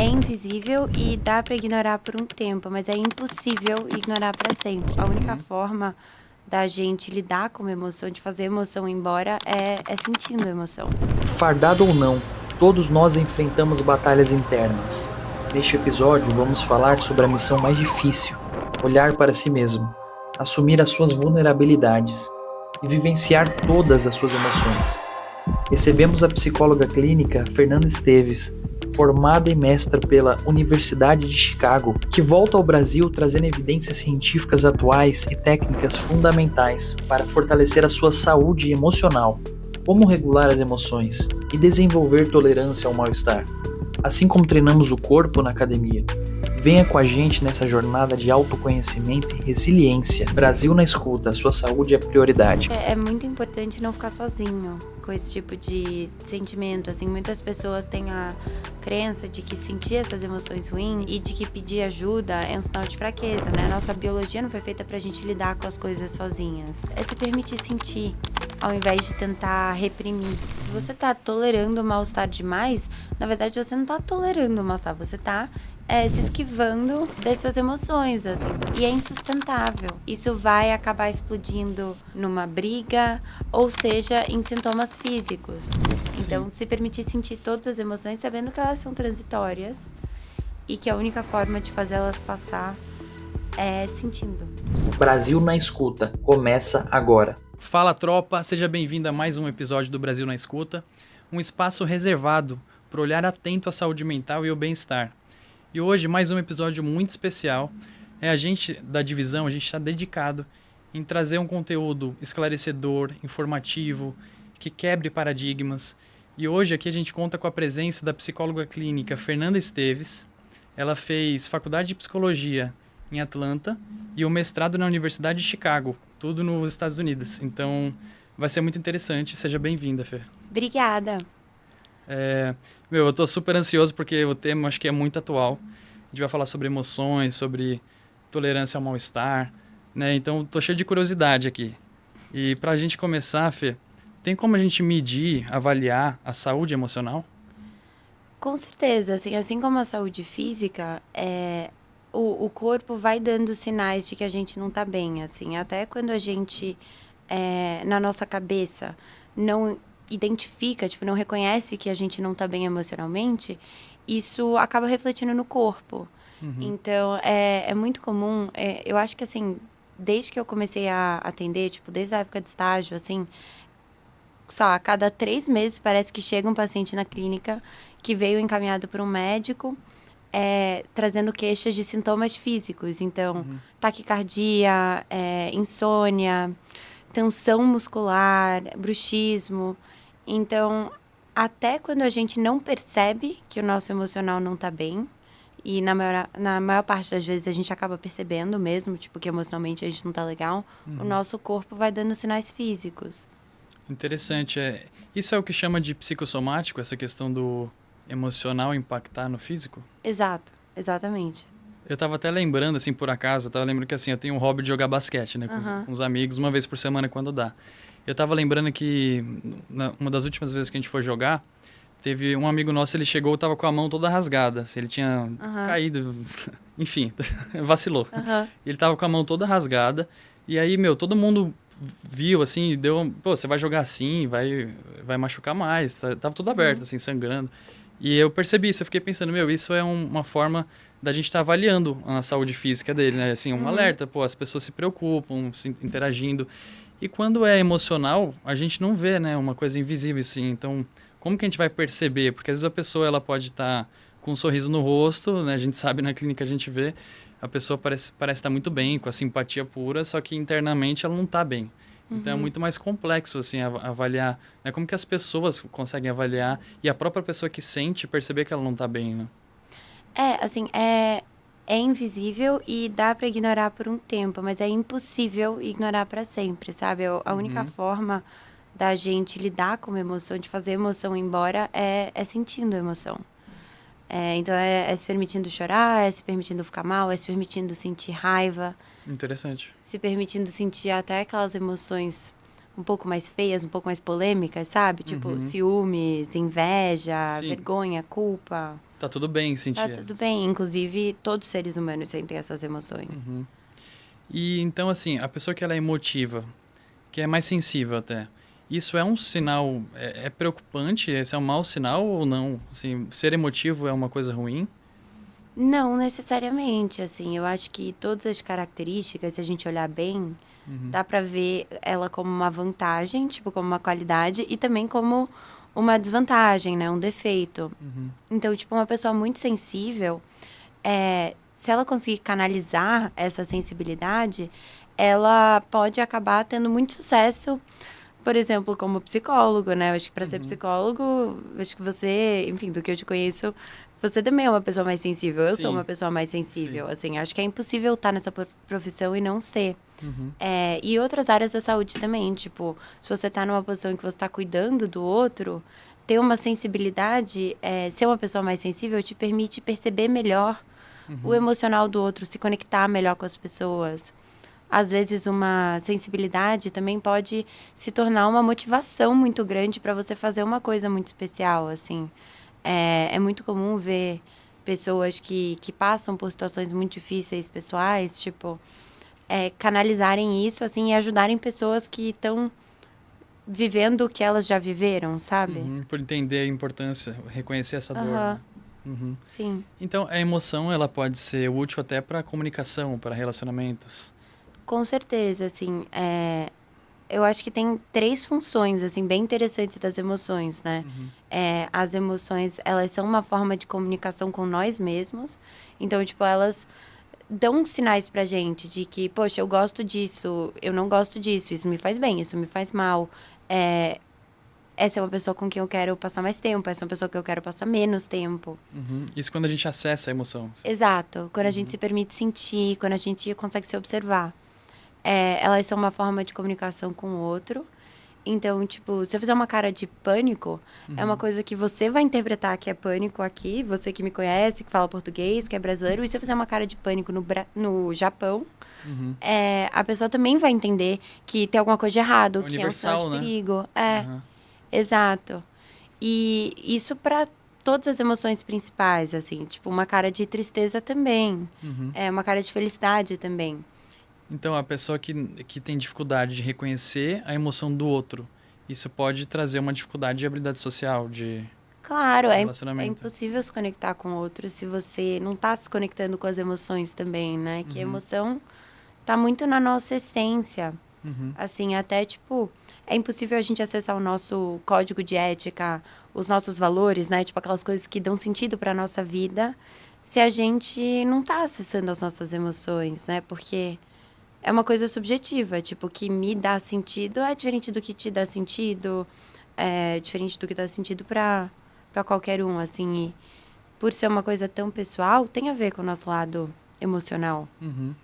é invisível e dá para ignorar por um tempo, mas é impossível ignorar para sempre. A única forma da gente lidar com uma emoção, de fazer a emoção ir embora, é sentindo a emoção. Fardado ou não, todos nós enfrentamos batalhas internas. Neste episódio, vamos falar sobre a missão mais difícil: olhar para si mesmo, assumir as suas vulnerabilidades e vivenciar todas as suas emoções. Recebemos a psicóloga clínica Fernanda Esteves, formada e mestra pela Universidade de Chicago, que volta ao Brasil trazendo evidências científicas atuais e técnicas fundamentais para fortalecer a sua saúde emocional. Como regular as emoções e desenvolver tolerância ao mal-estar, assim como treinamos o corpo na academia. Venha com a gente nessa jornada de autoconhecimento e resiliência. Brasil na escuta, a sua saúde é prioridade. É muito importante não ficar sozinho com esse tipo de sentimento. Assim, muitas pessoas têm a crença de que sentir essas emoções ruins e de que pedir ajuda é um sinal de fraqueza, né? Nossa biologia não foi feita pra gente lidar com as coisas sozinhas. É se permitir sentir, ao invés de tentar reprimir. Se você tá tolerando o mal-estar demais, na verdade você não tá tolerando o mal-estar, você tá se esquivando das suas emoções, assim. E é insustentável. Isso vai acabar explodindo numa briga, ou seja, em sintomas físicos. Então, se permitir sentir todas as emoções, sabendo que elas são transitórias e que a única forma de fazer elas passar é sentindo. Brasil na escuta, começa agora. Fala, tropa, seja bem-vindo a mais um episódio do Brasil na Escuta, um espaço reservado para olhar atento à saúde mental e ao bem-estar. E hoje, mais um episódio muito especial. A gente da divisão, a gente está dedicado em trazer um conteúdo esclarecedor, informativo, que quebre paradigmas. E hoje aqui a gente conta com a presença da psicóloga clínica Fernanda Esteves. Ela fez faculdade de psicologia em Atlanta e o mestrado na Universidade de Chicago, tudo nos Estados Unidos. Então, vai ser muito interessante. Seja bem-vinda, Fê. Obrigada. Eu tô super ansioso porque o tema acho que é muito atual. A gente vai falar sobre emoções, sobre tolerância ao mal-estar, né? Então, tô cheio de curiosidade aqui. E pra gente começar, Fê, tem como a gente medir, avaliar a saúde emocional? Com certeza, assim como a saúde física, o corpo vai dando sinais de que a gente não tá bem, assim. Até quando a gente, na nossa cabeça, não identifica, tipo, não reconhece que a gente não tá bem emocionalmente, isso acaba refletindo no corpo. Então, é muito comum, eu acho que, assim, desde que eu comecei a atender, tipo, desde a época de estágio, assim, só a cada 3 meses parece que chega um paciente na clínica que veio encaminhado por um médico, trazendo queixas de sintomas físicos. Então, taquicardia, insônia, tensão muscular, bruxismo. Então, até quando a gente não percebe que o nosso emocional não tá bem, e na maior parte das vezes a gente acaba percebendo mesmo, tipo, que emocionalmente a gente não tá legal, o nosso corpo vai dando sinais físicos. Interessante. Isso é o que chama de psicossomático, essa questão do emocional impactar no físico? Exato, exatamente. Eu tava até lembrando, assim, por acaso, eu tava lembrando que, assim, eu tenho um hobby de jogar basquete, né, com os amigos, uma vez por semana, quando dá. Eu tava lembrando que, uma das últimas vezes que a gente foi jogar, teve um amigo nosso, ele chegou, tava com a mão toda rasgada, assim, ele tinha caído, enfim, vacilou. Ele tava com a mão toda rasgada, e aí, todo mundo viu, assim, pô, você vai jogar assim, vai machucar mais, tava tudo aberto, assim, sangrando. E eu percebi isso, eu fiquei pensando, isso é uma forma da gente estar avaliando a saúde física dele, né? Assim, um alerta, pô, as pessoas se preocupam, interagindo. E quando é emocional, a gente não vê, né? Uma coisa invisível, assim. Então, como que a gente vai perceber? Porque às vezes a pessoa, ela pode estar com um sorriso no rosto, né? A gente sabe, na clínica a gente vê, a pessoa parece estar muito bem, com a simpatia pura, só que internamente ela não está bem. Então é muito mais complexo, assim, avaliar, né? Como que as pessoas conseguem avaliar e a própria pessoa que sente perceber que ela não está bem, né? Assim, é invisível e dá para ignorar por um tempo, mas é impossível ignorar para sempre, sabe? A única forma da gente lidar com uma emoção, de fazer a emoção ir embora, é sentindo a emoção. Então, é se permitindo chorar, é se permitindo ficar mal, é se permitindo sentir raiva. Interessante. Se permitindo sentir até aquelas emoções um pouco mais feias, um pouco mais polêmicas, sabe? Tipo, ciúmes, inveja, Sim. vergonha, culpa. Tá tudo bem sentir. Tá tudo bem. Inclusive, todos os seres humanos sentem essas emoções. E então, assim, a pessoa que ela é emotiva, que é mais sensível até, isso é um sinal, é preocupante? Esse é um mau sinal ou não? Assim, ser emotivo é uma coisa ruim? Não necessariamente, assim. Eu acho que todas as características, se a gente olhar bem, dá pra ver ela como uma vantagem, tipo, como uma qualidade, e também como uma desvantagem, né? Um defeito. Então, tipo, uma pessoa muito sensível, se ela conseguir canalizar essa sensibilidade, ela pode acabar tendo muito sucesso, por exemplo, como psicólogo, né? Eu acho que para ser psicólogo, acho que você, enfim, do que eu te conheço, você também é uma pessoa mais sensível. Eu sou Sim. uma pessoa mais sensível, Sim. assim. Acho que é impossível estar nessa profissão e não ser. E outras áreas da saúde também, tipo, se você tá numa posição em que você tá cuidando do outro, ter uma sensibilidade, ser uma pessoa mais sensível te permite perceber melhor o emocional do outro, se conectar melhor com as pessoas. Às vezes, uma sensibilidade também pode se tornar uma motivação muito grande para você fazer uma coisa muito especial, assim. É muito comum ver pessoas que passam por situações muito difíceis, pessoais, tipo, canalizarem isso, assim, e ajudarem pessoas que estão vivendo o que elas já viveram, sabe? Por entender a importância, reconhecer essa dor, Aham. né? Sim. Então, a emoção, ela pode ser útil até para comunicação, para relacionamentos. Com certeza, assim, eu acho que tem 3 funções, assim, bem interessantes das emoções, né? As emoções, elas são uma forma de comunicação com nós mesmos. Então, tipo, elas dão sinais pra gente de que, poxa, eu gosto disso, eu não gosto disso, isso me faz bem, isso me faz mal. Essa é uma pessoa com quem eu quero passar mais tempo, essa é uma pessoa que eu quero passar menos tempo. Isso quando a gente acessa a emoção. Exato. Quando a gente se permite sentir, quando a gente consegue se observar. Elas são uma forma de comunicação com o outro. Então, tipo, se eu fizer uma cara de pânico, é uma coisa que você vai interpretar que é pânico aqui, você que me conhece, que fala português, que é brasileiro. E se eu fizer uma cara de pânico no Japão, a pessoa também vai entender que tem alguma coisa de errado, que é um sinal Universal, de né? perigo. Exato. E isso para todas as emoções principais, assim. Tipo, uma cara de tristeza também. Uma cara de felicidade também. Então, a pessoa que tem dificuldade de reconhecer a emoção do outro, isso pode trazer uma dificuldade de habilidade social, de Claro, é relacionamento. impossível se conectar com o outro se você não tá se conectando com as emoções também, né? Que a emoção tá muito na nossa essência. Assim, até, tipo, é impossível a gente acessar o nosso código de ética, os nossos valores, né? Tipo, aquelas coisas que dão sentido pra nossa vida, se a gente não tá acessando as nossas emoções, né? Porque é uma coisa subjetiva, tipo, que me dá sentido é diferente do que te dá sentido, é diferente do que dá sentido pra qualquer um, assim. E por ser uma coisa tão pessoal, tem a ver com o nosso lado emocional.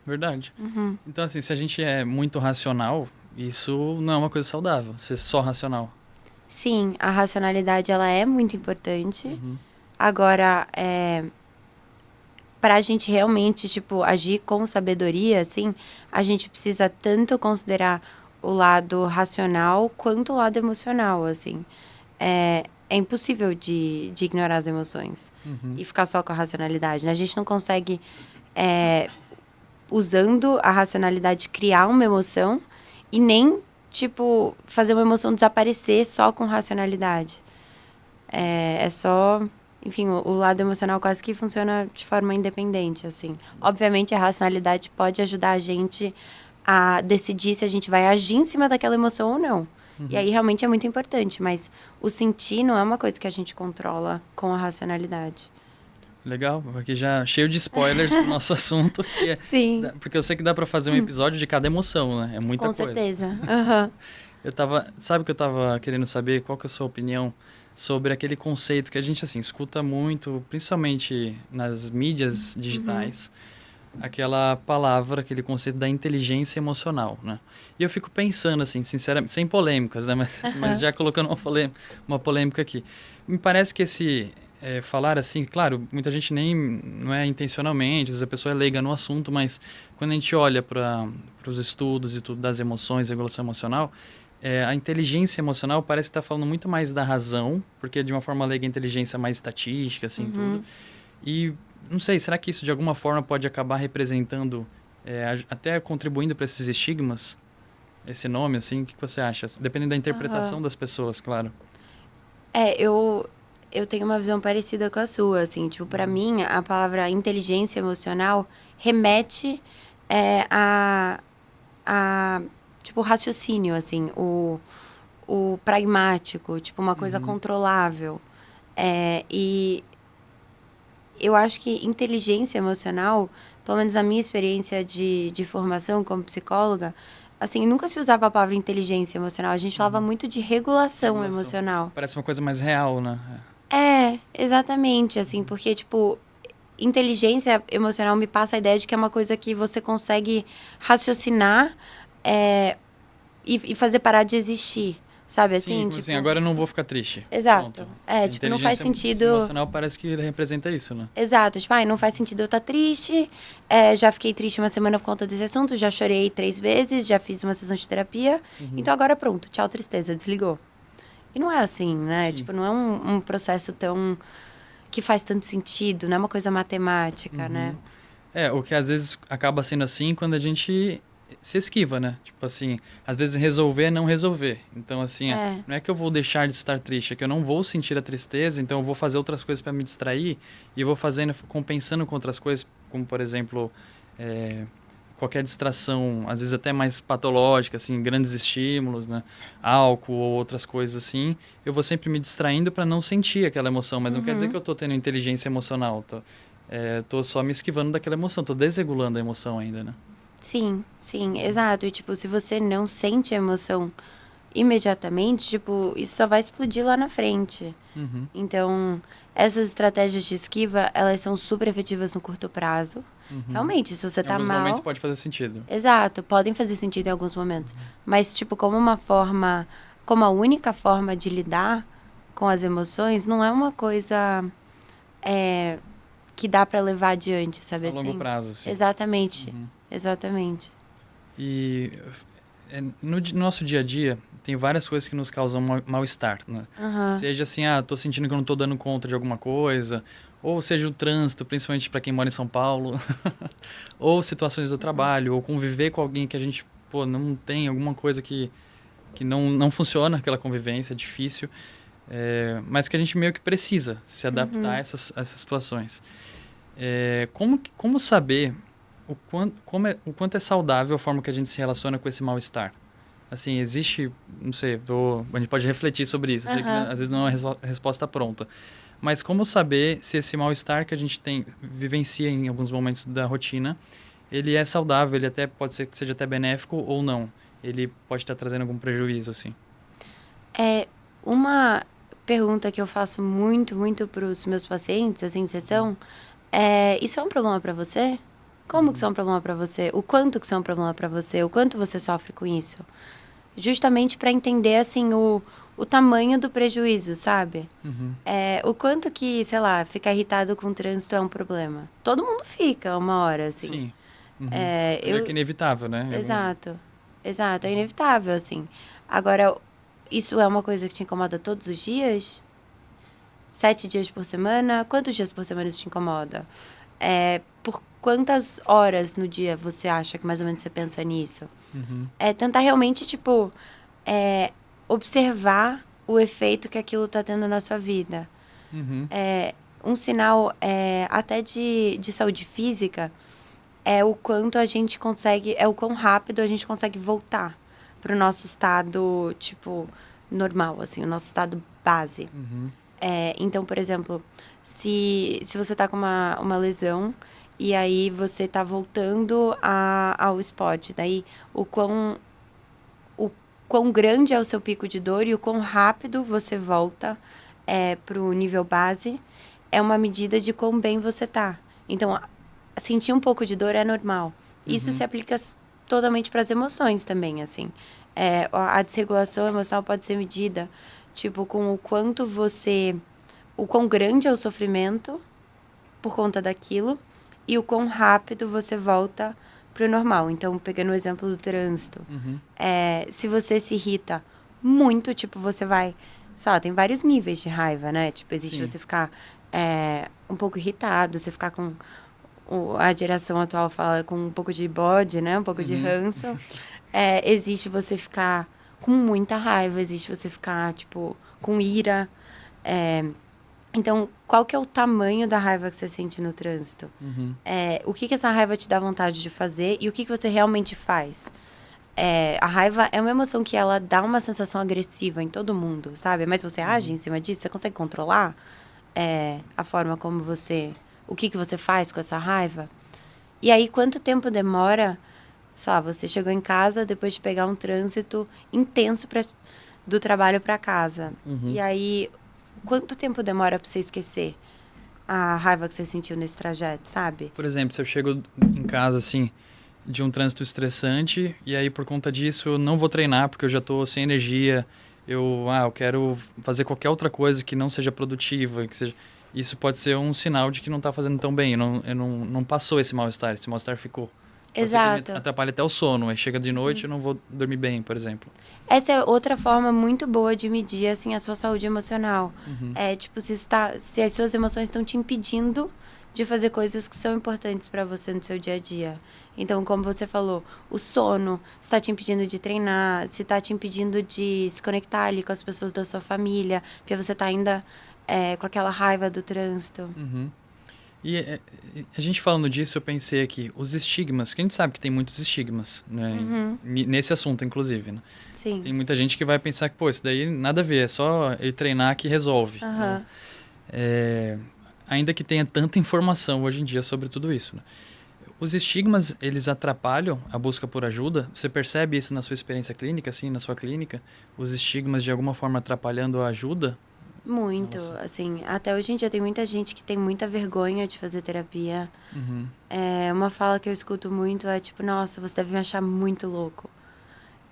Verdade. Então, assim, se a gente é muito racional, isso não é uma coisa saudável, ser só racional. Sim, a racionalidade, ela é muito importante. Agora, pra gente realmente, tipo, agir com sabedoria, assim, a gente precisa tanto considerar o lado racional quanto o lado emocional, assim. É impossível de ignorar as emoções e ficar só com a racionalidade, né? A gente não consegue, usando a racionalidade, criar uma emoção e nem, tipo, fazer uma emoção desaparecer só com racionalidade. É só... Enfim, o lado emocional quase que funciona de forma independente, assim. Obviamente, a racionalidade pode ajudar a gente a decidir se a gente vai agir em cima daquela emoção ou não. E aí, realmente, é muito importante. Mas o sentir não é uma coisa que a gente controla com a racionalidade. Legal, aqui já cheio de spoilers pro nosso assunto. Sim. Porque eu sei que dá pra fazer um episódio de cada emoção, né? É muita Com coisa. certeza. Sabe o que eu tava querendo saber? Qual que é a sua opinião sobre aquele conceito que a gente, assim, escuta muito, principalmente nas mídias digitais, aquela palavra, aquele conceito da inteligência emocional, né? E eu fico pensando, assim, sinceramente, sem polêmicas, né? Mas já colocando uma polêmica aqui. Me parece que falar assim, claro, muita gente nem não é intencionalmente, às vezes a pessoa é leiga no assunto, mas quando a gente olha para os estudos e tudo das emoções, regulação emocional, a inteligência emocional parece estar falando muito mais da razão, porque de uma forma leiga a inteligência é mais estatística, assim, tudo. E, não sei, será que isso de alguma forma pode acabar representando, até contribuindo para esses estigmas? Esse nome, assim, o que você acha? Dependendo da interpretação das pessoas, claro. Eu tenho uma visão parecida com a sua, assim, tipo, pra mim, a palavra inteligência emocional remete a, tipo, raciocínio, assim, o pragmático, tipo, uma coisa controlável. E eu acho que inteligência emocional, pelo menos a minha experiência de formação como psicóloga, assim, nunca se usava a palavra inteligência emocional, a gente falava muito de regulação emocional. Parece uma coisa mais real, né? Exatamente, assim, porque, tipo, inteligência emocional me passa a ideia de que é uma coisa que você consegue raciocinar e fazer parar de existir, sabe? Sim, Assim, como tipo... assim, agora eu não vou ficar triste. Exato. Pronto. Tipo, não faz Inteligência sentido... emocional parece que representa isso, né? Exato, tipo, não faz sentido eu estar triste, já fiquei triste uma semana por conta desse assunto, já chorei 3 vezes, já fiz uma sessão de terapia, então agora pronto, tchau, tristeza, desligou. E não é assim, né? Sim. Tipo, não é um processo tão... que faz tanto sentido, não é uma coisa matemática, né? O que às vezes acaba sendo assim quando a gente se esquiva, né? Tipo assim, às vezes resolver é não resolver. Então, assim, não é que eu vou deixar de estar triste, é que eu não vou sentir a tristeza, então eu vou fazer outras coisas para me distrair e eu vou fazendo, compensando com outras coisas, como, por exemplo, qualquer distração, às vezes até mais patológica, assim, grandes estímulos, né? Álcool ou outras coisas assim, eu vou sempre me distraindo para não sentir aquela emoção, mas não quer dizer que eu tô tendo inteligência emocional, tô só me esquivando daquela emoção, tô desregulando a emoção ainda, né? Sim, exato. E, tipo, se você não sente a emoção imediatamente, tipo, isso só vai explodir lá na frente. Então, essas estratégias de esquiva, elas são super efetivas no curto prazo. Realmente, se você tá mal... Em alguns momentos pode fazer sentido. Exato, podem fazer sentido em alguns momentos. Mas, tipo, como a única forma de lidar com as emoções, não é uma coisa que dá pra levar adiante, sabe assim? A longo prazo, sim. Exatamente, exatamente. E no nosso dia a dia, tem várias coisas que nos causam mal-estar, né? Seja assim, tô sentindo que eu não tô dando conta de alguma coisa, ou seja o trânsito, principalmente para quem mora em São Paulo, ou situações do trabalho, ou conviver com alguém que a gente, não tem alguma coisa que não funciona, aquela convivência, é difícil, mas que a gente meio que precisa se adaptar a essas situações. Como saber o quanto é saudável a forma que a gente se relaciona com esse mal-estar? Assim, existe, não sei, a gente pode refletir sobre isso. Eu sei que às vezes não é uma resposta pronta. Mas como saber se esse mal-estar que a gente vivencia em alguns momentos da rotina, ele é saudável, ele até pode ser que seja até benéfico ou não? Ele pode estar trazendo algum prejuízo, assim? Uma pergunta que eu faço muito, muito para os meus pacientes, assim, em sessão, isso é um problema para você? Como que isso é um problema para você? O quanto que isso é um problema para você? O quanto você sofre com isso? Justamente para entender, assim, o tamanho do prejuízo, sabe? O quanto que, sei lá, ficar irritado com o trânsito é um problema. Todo mundo fica uma hora, assim. Sim. Que é inevitável, né? Exato, é inevitável, assim. Agora, isso é uma coisa que te incomoda todos os dias? 7 dias por semana? Quantos dias por semana isso te incomoda? Por quantas horas no dia você acha que mais ou menos você pensa nisso? Tentar realmente, tipo, observar o efeito que aquilo tá tendo na sua vida. Um sinal até de saúde física é o quanto a gente consegue, o quão rápido a gente consegue voltar pro nosso estado, tipo, normal, assim, o nosso estado base. Então, por exemplo, se você tá com uma lesão e aí você tá voltando ao esporte, daí o quão grande é o seu pico de dor e o quão rápido você volta pro nível base é uma medida de quão bem você tá. Então, sentir um pouco de dor é normal. Isso se aplica totalmente para as emoções também, assim. A desregulação emocional pode ser medida, tipo, com o quão grande é o sofrimento por conta daquilo e o quão rápido você volta pro normal. Então, pegando o exemplo do trânsito, Uhum. se você se irrita muito, tipo, você vai... Sei lá, tem vários níveis de raiva, né? Tipo, existe Sim. você ficar um pouco irritado, você ficar com... A geração atual fala com um pouco de bode, né? Um pouco de ranço. Existe você ficar com muita raiva, existe você ficar, tipo, com ira. Então, qual que é o tamanho da raiva que você sente no trânsito? Uhum. O que essa raiva te dá vontade de fazer e o que você realmente faz? A raiva é uma emoção que ela dá uma sensação agressiva em todo mundo, sabe? Mas você age em cima disso? Você consegue controlar a forma como você... O que você faz com essa raiva? E aí, quanto tempo demora... Sabe, você chegou em casa depois de pegar um trânsito intenso do trabalho para casa. E aí, quanto tempo demora para você esquecer a raiva que você sentiu nesse trajeto, sabe? Por exemplo, se eu chego em casa, assim, de um trânsito estressante, e aí por conta disso eu não vou treinar porque eu já tô sem energia, eu quero fazer qualquer outra coisa que não seja produtiva, que seja... Isso pode ser um sinal de que não tá fazendo tão bem, não passou esse mal-estar ficou. Pode ser que Exato. me atrapalhe até o sono, aí chega de noite eu não vou dormir bem, por exemplo. Essa é outra forma muito boa de medir, assim, a sua saúde emocional. Tipo, se as suas emoções estão te impedindo de fazer coisas que são importantes para você no seu dia a dia. Então, como você falou, o sono está te impedindo de treinar, se está te impedindo de se conectar ali com as pessoas da sua família, porque você está ainda com aquela raiva do trânsito. Uhum. E a gente falando disso, eu pensei aqui, os estigmas, que a gente sabe que tem muitos estigmas, né? Nesse assunto, inclusive, né? Sim. Tem muita gente que vai pensar que, pô, isso daí nada a ver, é só ele treinar que resolve. Né? Ainda que tenha tanta informação hoje em dia sobre tudo isso, né? Os estigmas, eles atrapalham a busca por ajuda? Você percebe isso na sua experiência clínica, assim, na sua clínica? Os estigmas, de alguma forma, atrapalhando a ajuda? Muito, assim, até hoje em dia tem muita gente que tem muita vergonha de fazer terapia. Uma fala que eu escuto muito é tipo, nossa, você deve me achar muito louco.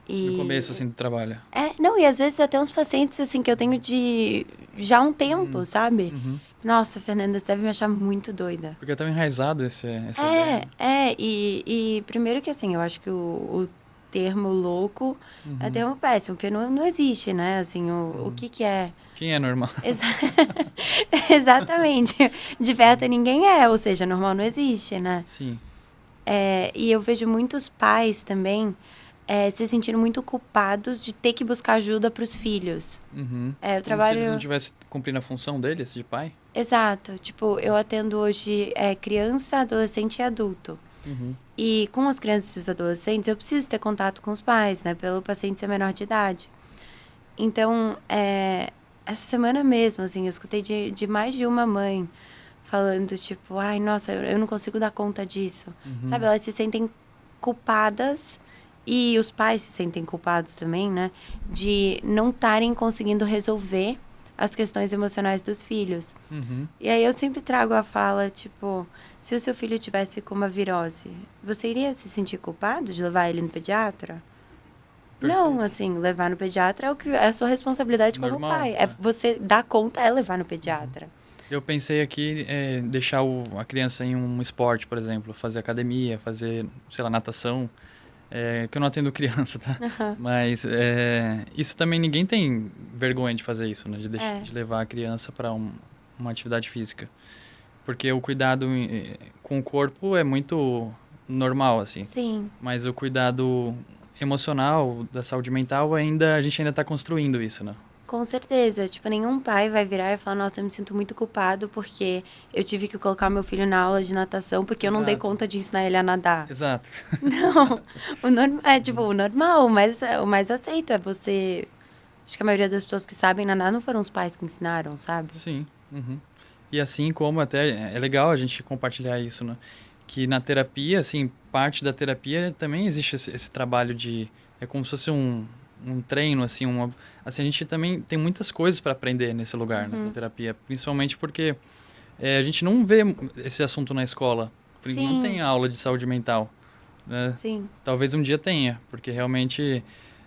No começo, assim, do trabalho. Não, e às vezes até uns pacientes, assim, que eu tenho de já há um tempo, sabe? Nossa, Fernanda, você deve me achar muito doida. Porque é tão enraizado essa ideia. E primeiro que, assim, eu acho que o termo louco é termo péssimo, porque não existe, né? Assim, o que é... Quem é normal? Exatamente. De perto ninguém é, ou seja, normal não existe, né? Sim. E eu vejo muitos pais também se sentindo muito culpados de ter que buscar ajuda para os filhos. Eu trabalho... Como se eles não tivessem cumprindo a função deles, de pai? Exato. Tipo, eu atendo hoje criança, adolescente e adulto. E com as crianças e os adolescentes, eu preciso ter contato com os pais, né? Pelo paciente ser menor de idade. Então, essa semana mesmo, assim, eu escutei de mais de uma mãe falando, tipo, ai, nossa, eu não consigo dar conta disso. Sabe, elas se sentem culpadas e os pais se sentem culpados também, né? De não estarem conseguindo resolver as questões emocionais dos filhos. E aí eu sempre trago a fala, tipo, se o seu filho tivesse com uma virose, você iria se sentir culpado de levar ele no pediatra? Perfeito. Não, assim, levar no pediatra é a sua responsabilidade como Normal, pai. né? Você dar conta é levar no pediatra. Eu pensei aqui deixar a criança em um esporte, por exemplo, fazer academia, fazer, sei lá, natação, que eu não atendo criança, tá? Mas isso também ninguém tem vergonha de fazer isso, né? De levar a criança para uma atividade física. Porque o cuidado com o corpo é muito normal, assim. Sim. Mas o cuidado emocional, da saúde mental, a gente ainda está construindo isso, né? Com certeza. Tipo, nenhum pai vai virar e falar, nossa, eu me sinto muito culpado porque eu tive que colocar meu filho na aula de natação porque eu não dei conta de ensinar ele a nadar. Exato. Não. O normal, o mais aceito é você... Acho que a maioria das pessoas que sabem nadar não foram os pais que ensinaram, sabe? Sim. E assim como até é legal a gente compartilhar isso, né? Que na terapia, assim, parte da terapia também existe esse trabalho de... É como se fosse um treino, assim, a gente também tem muitas coisas para aprender nesse lugar, né, na terapia. Principalmente porque a gente não vê esse assunto na escola. Sim. Não tem aula de saúde mental, né? Sim. Talvez um dia tenha, porque realmente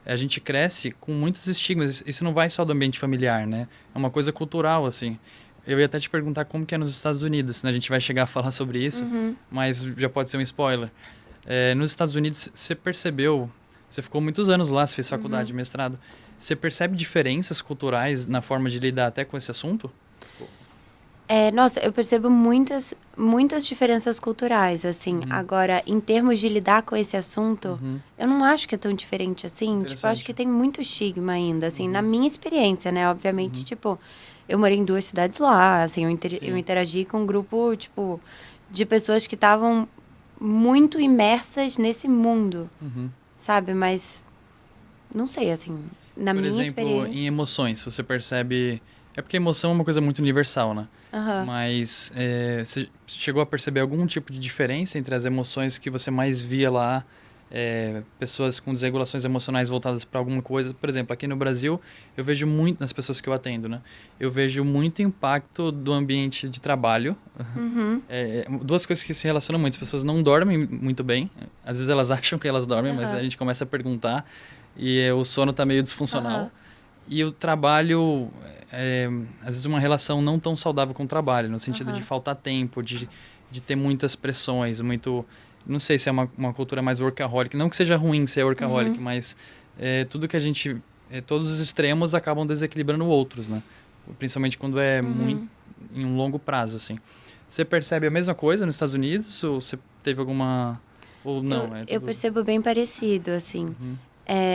a gente cresce com muitos estigmas. Isso não vai só do ambiente familiar, né? É uma coisa cultural, assim. Eu ia até te perguntar como que é nos Estados Unidos, né? A gente vai chegar a falar sobre isso, mas já pode ser um spoiler. Nos Estados Unidos, você percebeu... Você ficou muitos anos lá, você fez faculdade, mestrado. Você percebe diferenças culturais na forma de lidar até com esse assunto? Nossa, eu percebo muitas diferenças culturais, assim. Agora, em termos de lidar com esse assunto, eu não acho que é tão diferente assim. Tipo, eu acho que tem muito estigma ainda, assim, na minha experiência, né? Obviamente, tipo, eu morei em 2 cidades lá, assim, eu interagi com um grupo, tipo, de pessoas que estavam muito imersas nesse mundo, sabe? Mas, não sei, assim, na Por minha exemplo, experiência... em emoções, você percebe... É porque emoção é uma coisa muito universal, né? Mas você chegou a perceber algum tipo de diferença entre as emoções que você mais via lá, pessoas com desregulações emocionais voltadas para alguma coisa? Por exemplo, aqui no Brasil, eu vejo muito nas pessoas que eu atendo, né? Eu vejo muito impacto do ambiente de trabalho. Duas coisas que se relacionam muito. As pessoas não dormem muito bem. Às vezes elas acham que elas dormem, mas a gente começa a perguntar e o sono está meio disfuncional. E o trabalho, às vezes uma relação não tão saudável com o trabalho, no sentido de faltar tempo, de ter muitas pressões, muito... Não sei se é uma cultura mais workaholic. Não que seja ruim ser workaholic, mas tudo que a gente... todos os extremos acabam desequilibrando outros, né? Principalmente quando é muito em um longo prazo, assim. Você percebe a mesma coisa nos Estados Unidos? Ou você teve alguma... Ou não? Eu percebo bem parecido, assim.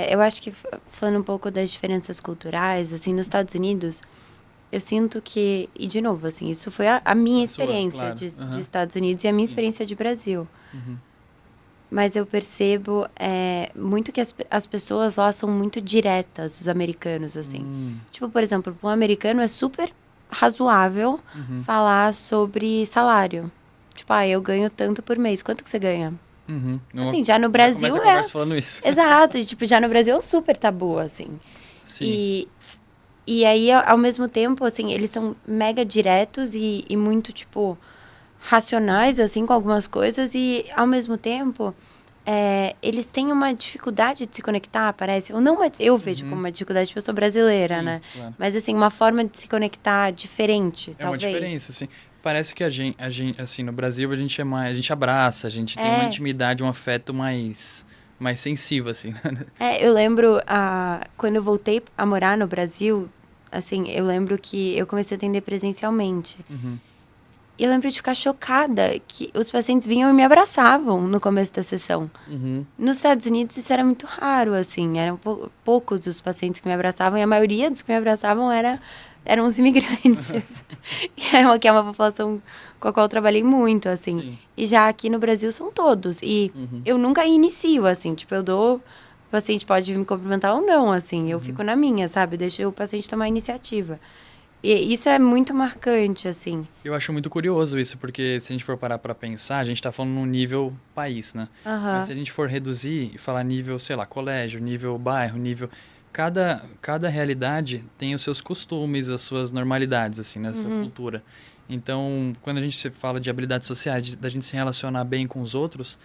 Eu acho que, falando um pouco das diferenças culturais, assim, nos Estados Unidos, eu sinto que... E, de novo, assim, isso foi a minha experiência de Estados Unidos e a minha experiência de Brasil. Mas eu percebo muito que as pessoas lá são muito diretas, os americanos, assim. Tipo, por exemplo, para um americano é super razoável falar sobre salário. Tipo, eu ganho tanto por mês. Quanto que você ganha? Assim, já no Brasil já começa falando isso. Exato, e, tipo, já no Brasil é um super tabu, assim. Sim. E aí, ao mesmo tempo, assim, eles são mega diretos e muito, tipo, racionais, assim, com algumas coisas. E, ao mesmo tempo, eles têm uma dificuldade de se conectar, parece. Ou não, eu vejo como uma dificuldade, porque eu sou brasileira, né? Claro. Mas, assim, uma forma de se conectar diferente, talvez. É uma diferença, assim. Parece que a gente, assim, no Brasil a gente a gente abraça, a gente tem uma intimidade, um afeto mais sensível, assim. Eu lembro, quando eu voltei a morar no Brasil, assim, eu lembro que eu comecei a atender presencialmente. E eu lembro de ficar chocada que os pacientes vinham e me abraçavam no começo da sessão. Nos Estados Unidos isso era muito raro, assim, eram poucos os pacientes que me abraçavam, e a maioria dos que me abraçavam eram os imigrantes. Que é uma população com a qual eu trabalhei muito, assim. Sim. E já aqui no Brasil são todos. E eu nunca inicio, assim, tipo, o paciente pode me cumprimentar ou não, assim. Eu fico na minha, sabe? Deixo o paciente tomar a iniciativa. E isso é muito marcante, assim. Eu acho muito curioso isso, porque se a gente for parar pra pensar, a gente tá falando no nível país, né? Mas se a gente for reduzir e falar nível, sei lá, colégio, nível bairro, nível... Cada realidade tem os seus costumes, as suas normalidades, assim, né? A sua cultura. Então, quando a gente fala de habilidades sociais, da gente se relacionar bem com os outros,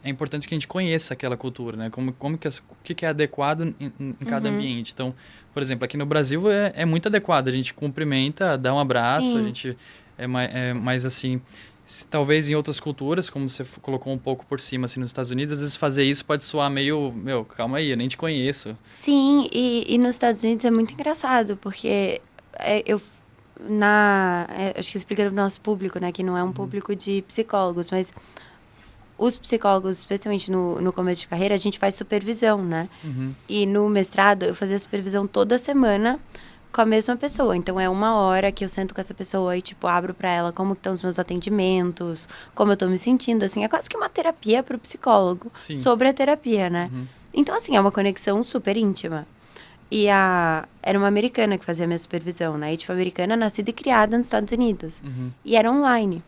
é importante que a gente conheça aquela cultura, né? O que é adequado em cada ambiente. Então, por exemplo, aqui no Brasil é muito adequado. A gente cumprimenta, dá um abraço, Sim. a gente mais assim... Talvez em outras culturas, como você colocou um pouco por cima, assim, nos Estados Unidos, às vezes fazer isso pode soar meio... Meu, calma aí, eu nem te conheço. Sim, e nos Estados Unidos é muito engraçado, porque acho que explicaram para o nosso público, né, que não é um público de psicólogos, mas os psicólogos, especialmente no começo de carreira, a gente faz supervisão, né? E no mestrado, eu fazia supervisão toda semana com a mesma pessoa. Então, é 1 hora que eu sento com essa pessoa e, tipo, abro pra ela como estão os meus atendimentos, como eu tô me sentindo, assim. É quase que uma terapia pro psicólogo. Sim. Sobre a terapia, né? Então, assim, é uma conexão super íntima. E era uma americana que fazia a minha supervisão, né? E, tipo, americana nascida e criada nos Estados Unidos. E era online.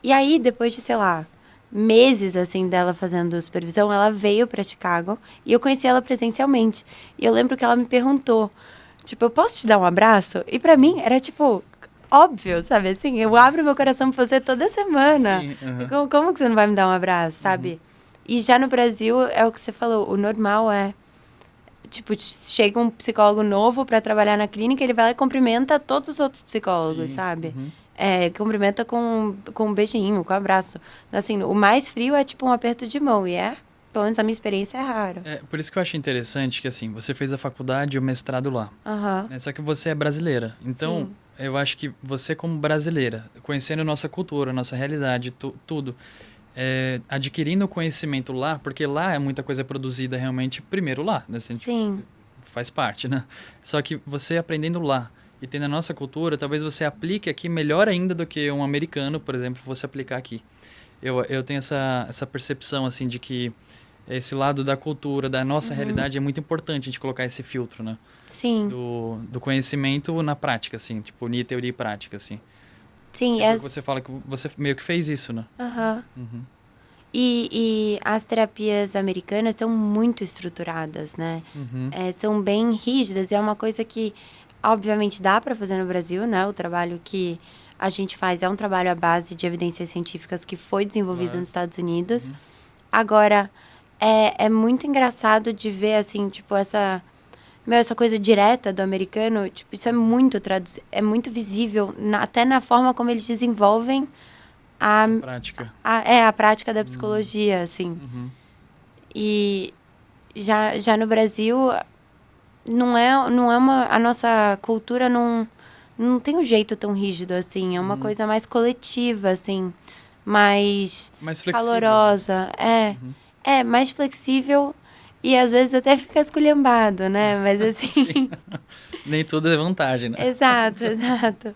E aí, depois de, sei lá, meses, assim, dela fazendo supervisão, ela veio pra Chicago e eu conheci ela presencialmente. E eu lembro que ela me perguntou, tipo, eu posso te dar um abraço? E pra mim era, tipo, óbvio, sabe? Assim, eu abro meu coração pra você toda semana. Sim, Como que você não vai me dar um abraço, sabe? E já no Brasil, é o que você falou, o normal é, tipo, chega um psicólogo novo pra trabalhar na clínica, ele vai lá e cumprimenta todos os outros psicólogos, Sim, sabe? cumprimenta com um beijinho, com um abraço. Assim, o mais frio é tipo um aperto de mão, e pelo menos a minha experiência é raro. Por isso que eu acho interessante que, assim, você fez a faculdade e o mestrado lá. Aham. Né? Só que você é brasileira. Então, Sim. eu acho que você, como brasileira, conhecendo nossa cultura, nossa realidade, tudo, adquirindo conhecimento lá, porque lá é muita coisa produzida realmente primeiro lá, né? Assim, Sim. faz parte, né? Só que você aprendendo lá e tendo a nossa cultura, talvez você aplique aqui melhor ainda do que um americano, por exemplo, fosse aplicar aqui. Eu tenho essa percepção, assim, de que esse lado da cultura, da nossa realidade, é muito importante a gente colocar esse filtro, né? Sim. Do conhecimento na prática, assim, tipo, unir teoria e prática, assim. Sim. Que é porque você fala que você meio que fez isso, né? Aham. Uhum. E as terapias americanas são muito estruturadas, né? Uhum. São bem rígidas e é uma coisa que, obviamente, dá para fazer no Brasil, né? O trabalho que a gente faz é um trabalho à base de evidências científicas que foi desenvolvido Claro. nos Estados Unidos. Uhum. Agora, é muito engraçado de ver, assim, tipo, essa coisa direta do americano, tipo, isso é muito é muito visível, até na forma como eles desenvolvem Prática. a prática da psicologia, assim. Uhum. E já no Brasil, a nossa cultura não tem um jeito tão rígido, assim. É uma coisa mais coletiva, assim, mais flexível. calorosa. Mais flexível e às vezes até fica esculhambado, né? Mas assim... Nem tudo é vantagem, né? Exato, exato.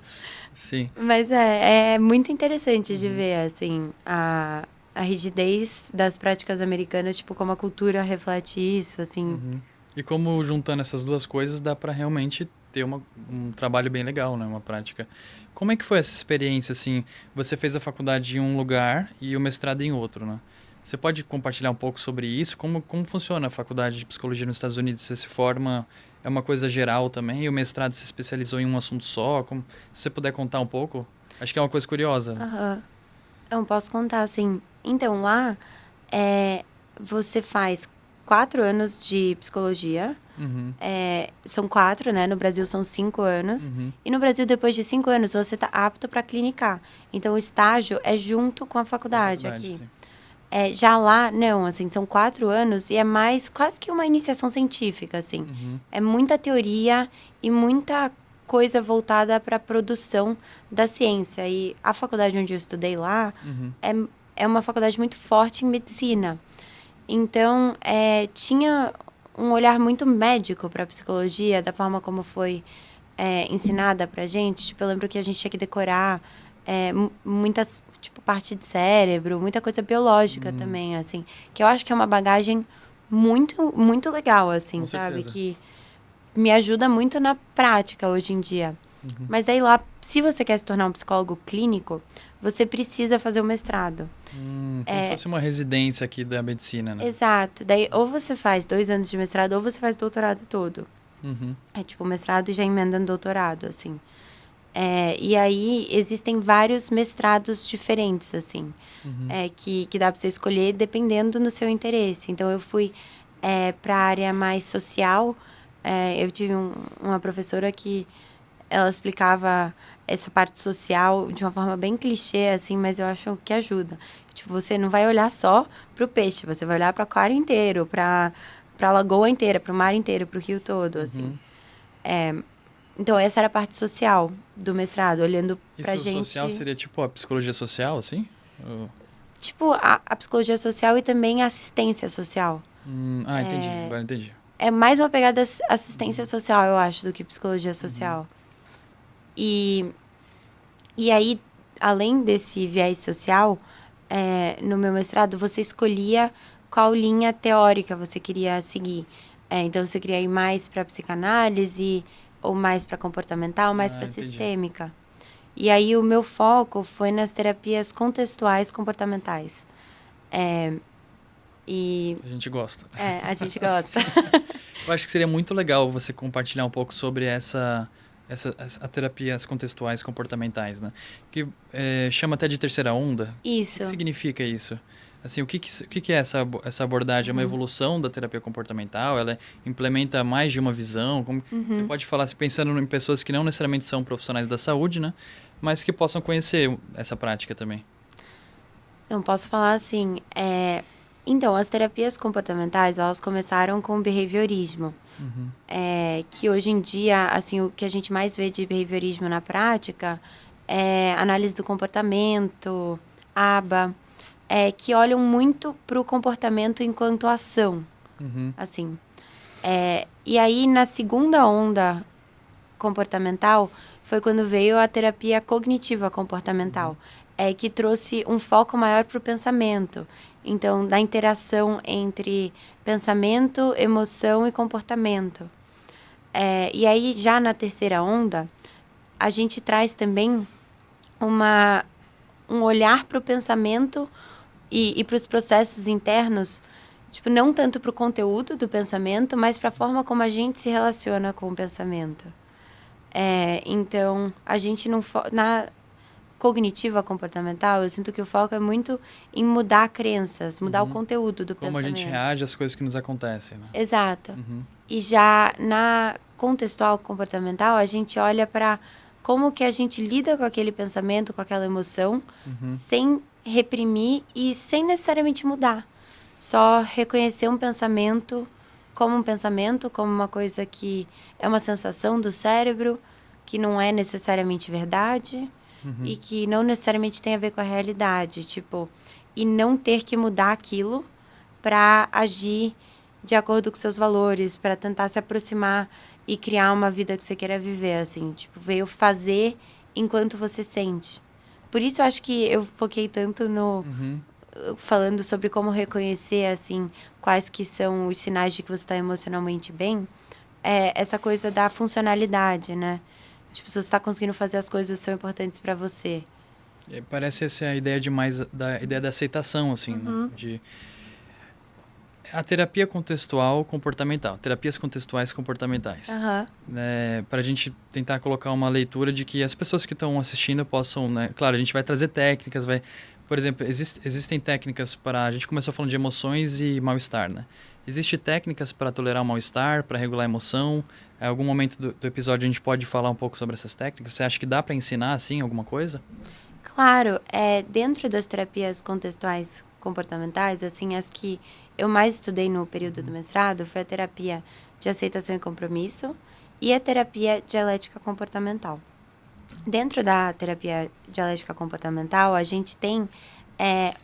Sim. Mas é muito interessante de ver, assim, a rigidez das práticas americanas, tipo, como a cultura reflete isso, assim. Uhum. E como juntando essas duas coisas dá para realmente ter um trabalho bem legal, né? Uma prática. Como é que foi essa experiência, assim? Você fez a faculdade em um lugar e o mestrado em outro, né? Você pode compartilhar um pouco sobre isso? Como funciona a faculdade de psicologia nos Estados Unidos? Você se forma, é uma coisa geral também? E o mestrado se especializou em um assunto só? Se você puder contar um pouco, acho que é uma coisa curiosa. Aham. Eu posso contar, assim. Então, lá, você faz 4 anos de psicologia. Uhum. São 4, né? No Brasil são 5 anos. Uhum. E no Brasil, depois de 5 anos, você está apto para clinicar. Então, o estágio é junto com a faculdade aqui. Sim. Já lá, não, assim, são 4 anos e é mais quase que uma iniciação científica, assim. Uhum. É muita teoria e muita coisa voltada para a produção da ciência. E a faculdade onde eu estudei lá é uma faculdade muito forte em medicina. Então, tinha um olhar muito médico para a psicologia, da forma como foi ensinada para a gente. Tipo, eu lembro que a gente tinha que decorar muitas, tipo, parte de cérebro, muita coisa biológica também, assim. Que eu acho que é uma bagagem muito, muito legal, assim, Com sabe? certeza. Que me ajuda muito na prática hoje em dia. Uhum. Mas daí lá, se você quer se tornar um psicólogo clínico, você precisa fazer o mestrado. Como se fosse uma residência aqui da medicina, né? Exato. Daí, ou você faz 2 anos de mestrado, ou você faz doutorado todo. Uhum. É tipo mestrado e já emenda no doutorado, assim. E aí, existem vários mestrados diferentes, assim. Que dá para você escolher dependendo do seu interesse. Então, eu fui para a área mais social. Eu tive uma professora que ela explicava essa parte social de uma forma bem clichê, assim, mas eu acho que ajuda. Tipo, você não vai olhar só pro peixe, você vai olhar para o aquário inteiro, para a lagoa inteira, para o mar inteiro, para o rio todo, assim. Então, essa era a parte social do mestrado, olhando pra Isso gente... social seria tipo a psicologia social, assim? Tipo, a psicologia social e também a assistência social. Entendi. Agora entendi. É mais uma pegada assistência social, eu acho, do que psicologia social. E aí, além desse viés social, no meu mestrado, você escolhia qual linha teórica você queria seguir. Então, você queria ir mais para psicanálise, ou mais para comportamental, mais para Entendi. sistêmica. E aí, o meu foco foi nas terapias contextuais comportamentais. A gente gosta. A gente gosta. Eu acho que seria muito legal você compartilhar um pouco sobre a terapias contextuais comportamentais, né? Que chama até de terceira onda. Isso. O que significa isso? Assim, o que é essa abordagem? É uma evolução da terapia comportamental? Ela implementa mais de uma visão? Você pode falar, assim, pensando em pessoas que não necessariamente são profissionais da saúde, né? Mas que possam conhecer essa prática também. Então, posso falar assim, então, as terapias comportamentais, elas começaram com o behaviorismo, que hoje em dia, assim, o que a gente mais vê de behaviorismo na prática é análise do comportamento, ABA, que olham muito para o comportamento enquanto ação, assim. E aí, na segunda onda comportamental, foi quando veio a terapia cognitiva comportamental, que trouxe um foco maior para o pensamento. Então, da interação entre pensamento, emoção e comportamento. E aí, já na terceira onda, a gente traz também um olhar para o pensamento e para os processos internos, tipo, não tanto para o conteúdo do pensamento, mas para a forma como a gente se relaciona com o pensamento. Então, a gente não... Na cognitiva comportamental, eu sinto que o foco é muito em mudar crenças, mudar o conteúdo do pensamento. Como a gente reage às coisas que nos acontecem, né? Exato. E já na contextual comportamental, a gente olha para como que a gente lida com aquele pensamento, com aquela emoção, sem reprimir e sem necessariamente mudar. Só reconhecer um pensamento, como uma coisa que é uma sensação do cérebro, que não é necessariamente verdade e que não necessariamente tem a ver com a realidade, tipo, e não ter que mudar aquilo para agir de acordo com seus valores, para tentar se aproximar e criar uma vida que você queira viver, assim, tipo, veio fazer enquanto você sente. Por isso eu acho que eu foquei tanto no falando sobre como reconhecer, assim, quais que são os sinais de que você está emocionalmente bem, essa coisa da funcionalidade, né? Tipo, se você está conseguindo fazer as coisas que são importantes para você. Parece essa a ideia da ideia da aceitação, assim, né? A terapia contextual comportamental, terapias contextuais comportamentais. Para a gente tentar colocar uma leitura de que as pessoas que estão assistindo possam, né? Claro, a gente vai trazer técnicas, por exemplo, existem técnicas para... A gente começou falando de emoções e mal-estar, né? Existem técnicas para tolerar o mal-estar, para regular a emoção. Em algum momento do episódio a gente pode falar um pouco sobre essas técnicas. Você acha que dá para ensinar, assim, alguma coisa? Claro, dentro das terapias contextuais comportamentais, assim, as que eu mais estudei no período do mestrado foi a terapia de aceitação e compromisso e a terapia dialética comportamental. Dentro da terapia dialética comportamental, a gente tem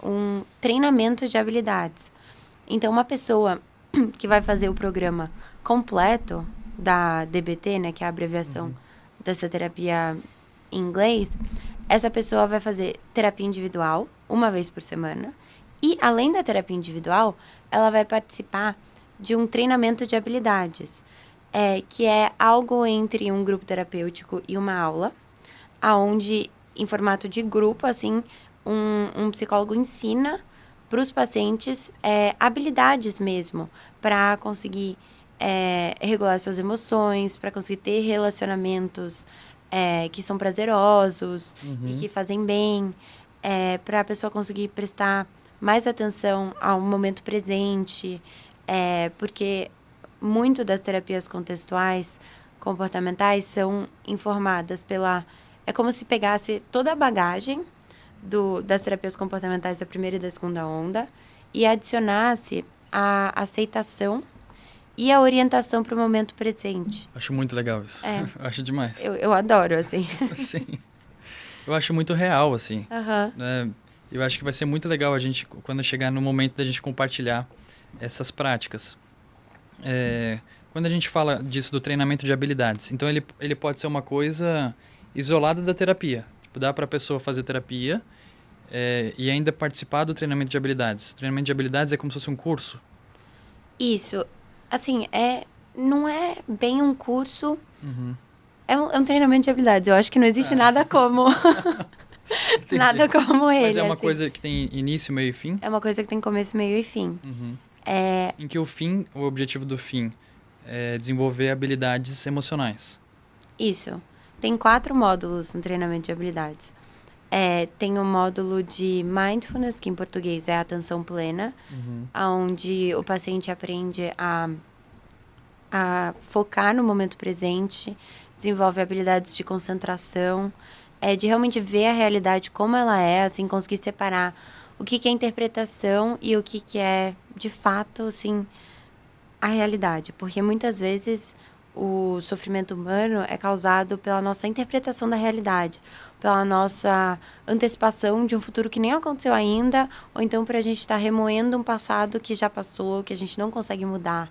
um treinamento de habilidades. Então, uma pessoa que vai fazer o programa completo da DBT, né, que é a abreviação dessa terapia em inglês, essa pessoa vai fazer terapia individual uma vez por semana e, além da terapia individual, ela vai participar de um treinamento de habilidades, que é algo entre um grupo terapêutico e uma aula, aonde, em formato de grupo, assim, um psicólogo ensina para os pacientes habilidades mesmo, para conseguir regular suas emoções, para conseguir ter relacionamentos que são prazerosos e que fazem bem, para a pessoa conseguir prestar mais atenção ao momento presente, porque muito das terapias contextuais comportamentais são informadas pela... É como se pegasse toda a bagagem das terapias comportamentais da primeira e da segunda onda e adicionasse a aceitação e a orientação para o momento presente. Acho muito legal isso. Eu acho demais. Eu adoro, assim. Sim. Eu acho muito real, assim. Eu acho que vai ser muito legal a gente, quando chegar no momento da gente compartilhar essas práticas. Quando a gente fala disso, do treinamento de habilidades, então ele pode ser uma coisa isolada da terapia. Tipo, dá para a pessoa fazer terapia e ainda participar do treinamento de habilidades. O treinamento de habilidades é como se fosse um curso? Isso. Assim, não é bem um curso, é um treinamento de habilidades. Eu acho que não existe nada como... nada como ele. Mas é uma assim. coisa que tem início, meio e fim? É uma coisa que tem começo, meio e fim. Em que o objetivo do fim é desenvolver habilidades emocionais. Isso. Tem 4 módulos no treinamento de habilidades. Tem um módulo de mindfulness, que em português é atenção plena, onde o paciente aprende a focar no momento presente, desenvolve habilidades de concentração, de realmente ver a realidade como ela é, assim, conseguir separar o que é interpretação e o que é, de fato, assim, a realidade. Porque muitas vezes o sofrimento humano é causado pela nossa interpretação da realidade, pela nossa antecipação de um futuro que nem aconteceu ainda, ou então por a gente estar remoendo um passado que já passou, que a gente não consegue mudar.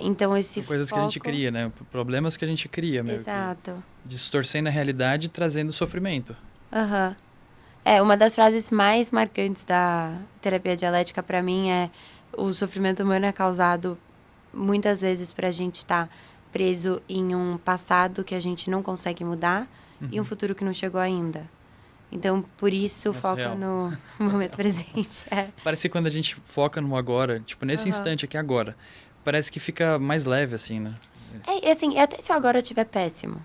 Então esse São coisas que a gente cria, né? Problemas que a gente cria mesmo. Exato. Distorcendo a realidade e trazendo sofrimento. Aham. Uma das frases mais marcantes da terapia dialética para mim é: o sofrimento humano é causado muitas vezes pra gente estar preso em um passado que a gente não consegue mudar e um futuro que não chegou ainda. Então, por isso, Nossa, foca real. no momento presente. Parece que quando a gente foca no agora, tipo, nesse instante aqui agora, parece que fica mais leve, assim, né? E assim, até se o agora estiver péssimo.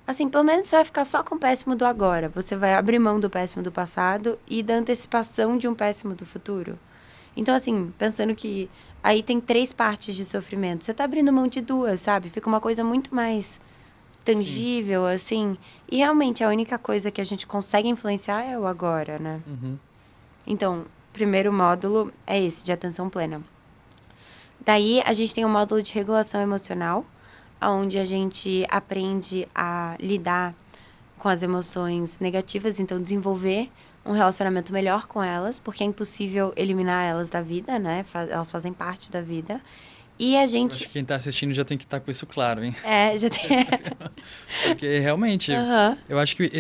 Assim, pelo menos você vai ficar só com o péssimo do agora. Você vai abrir mão do péssimo do passado e da antecipação de um péssimo do futuro. Então, assim, pensando que aí tem 3 partes de sofrimento. Você tá abrindo mão de 2, sabe? Fica uma coisa muito mais tangível, assim. E realmente a única coisa que a gente consegue influenciar é o agora, né? Então, o primeiro módulo é esse, de atenção plena. Daí, a gente tem um módulo de regulação emocional, onde a gente aprende a lidar com as emoções negativas, então desenvolver um relacionamento melhor com elas, porque é impossível eliminar elas da vida, né? Elas fazem parte da vida. E a Eu gente... acho que quem tá assistindo já tem que estar com isso claro, hein? já tem... Porque realmente, eu acho que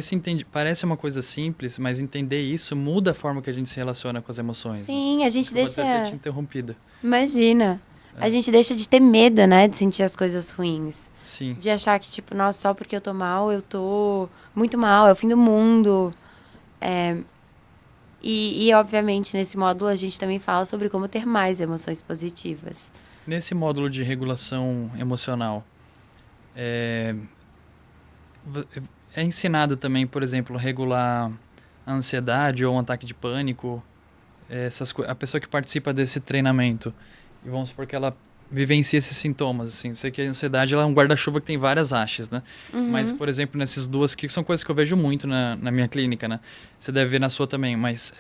parece uma coisa simples, mas entender isso muda a forma que a gente se relaciona com as emoções. Sim, a gente Desculpa deixa... até ter te interrompido. Imagina. A gente deixa de ter medo, né? De sentir as coisas ruins. Sim. De achar que, tipo, nossa, só porque eu tô mal, eu tô muito mal, é o fim do mundo. E, obviamente, nesse módulo a gente também fala sobre como ter mais emoções positivas. Nesse módulo de regulação emocional, é ensinado também, por exemplo, regular a ansiedade ou um ataque de pânico. A pessoa que participa desse treinamento, e vamos supor que ela vivencia esses sintomas, assim. Sei que a ansiedade ela é um guarda-chuva que tem várias hastes, né? Mas, por exemplo, nessas duas que são coisas que eu vejo muito na minha clínica, né? Você deve ver na sua também, mas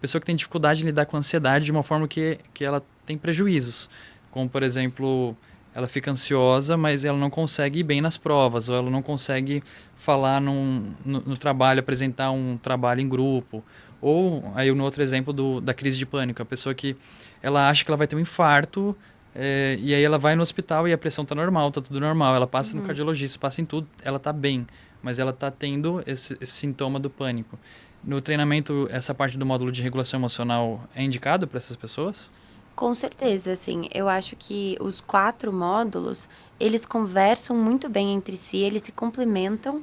pessoa que tem dificuldade em lidar com a ansiedade de uma forma que ela tem prejuízos. Como, por exemplo, ela fica ansiosa, mas ela não consegue ir bem nas provas, ou ela não consegue falar no trabalho, apresentar um trabalho em grupo. Ou, aí no outro exemplo da crise de pânico, a pessoa que ela acha que ela vai ter um infarto, e aí ela vai no hospital e a pressão tá normal, tá tudo normal. Ela passa no cardiologista, passa em tudo, ela tá bem, mas ela tá tendo esse sintoma do pânico. No treinamento, essa parte do módulo de regulação emocional é indicado para essas pessoas? Com certeza, assim, eu acho que os 4 módulos, eles conversam muito bem entre si, eles se complementam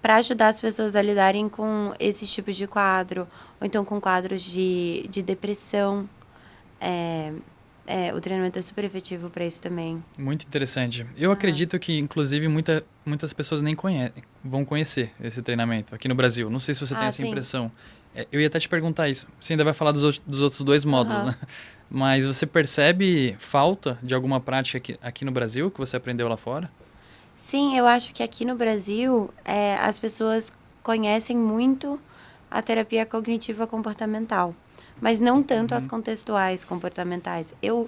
para ajudar as pessoas a lidarem com esses tipos de quadro, ou então com quadros de depressão. O treinamento é super efetivo para isso também. Muito interessante. Eu acredito que, inclusive, muitas pessoas nem vão conhecer esse treinamento aqui no Brasil. Não sei se você tem essa impressão. Eu ia até te perguntar isso. Você ainda vai falar dos outros 2 módulos, né? Mas você percebe falta de alguma prática aqui no Brasil que você aprendeu lá fora? Sim, eu acho que aqui no Brasil as pessoas conhecem muito a terapia cognitiva comportamental, mas não tanto as contextuais comportamentais. Eu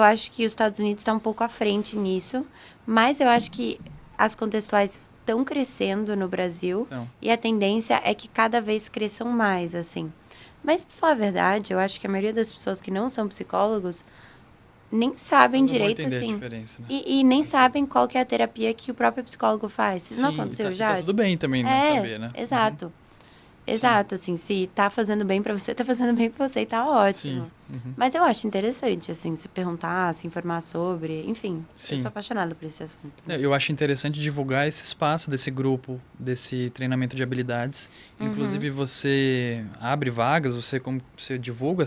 acho que os Estados Unidos está um pouco à frente nisso, mas eu acho que as contextuais estão crescendo no Brasil e a tendência é que cada vez cresçam mais, assim. Mas, pra falar a verdade, eu acho que a maioria das pessoas que não são psicólogos nem sabem direito, assim. A diferença, né? E nem sabem qual que é a terapia que o próprio psicólogo faz. Isso não aconteceu já? Tá tudo bem também não saber, né? Exato. Exato, assim, se tá fazendo bem pra você, tá fazendo bem pra você e tá ótimo. Mas eu acho interessante, assim, se perguntar, se informar sobre, enfim. Eu sou apaixonada por esse assunto. Eu acho interessante divulgar esse espaço desse grupo, desse treinamento de habilidades. Inclusive, você abre vagas, você divulga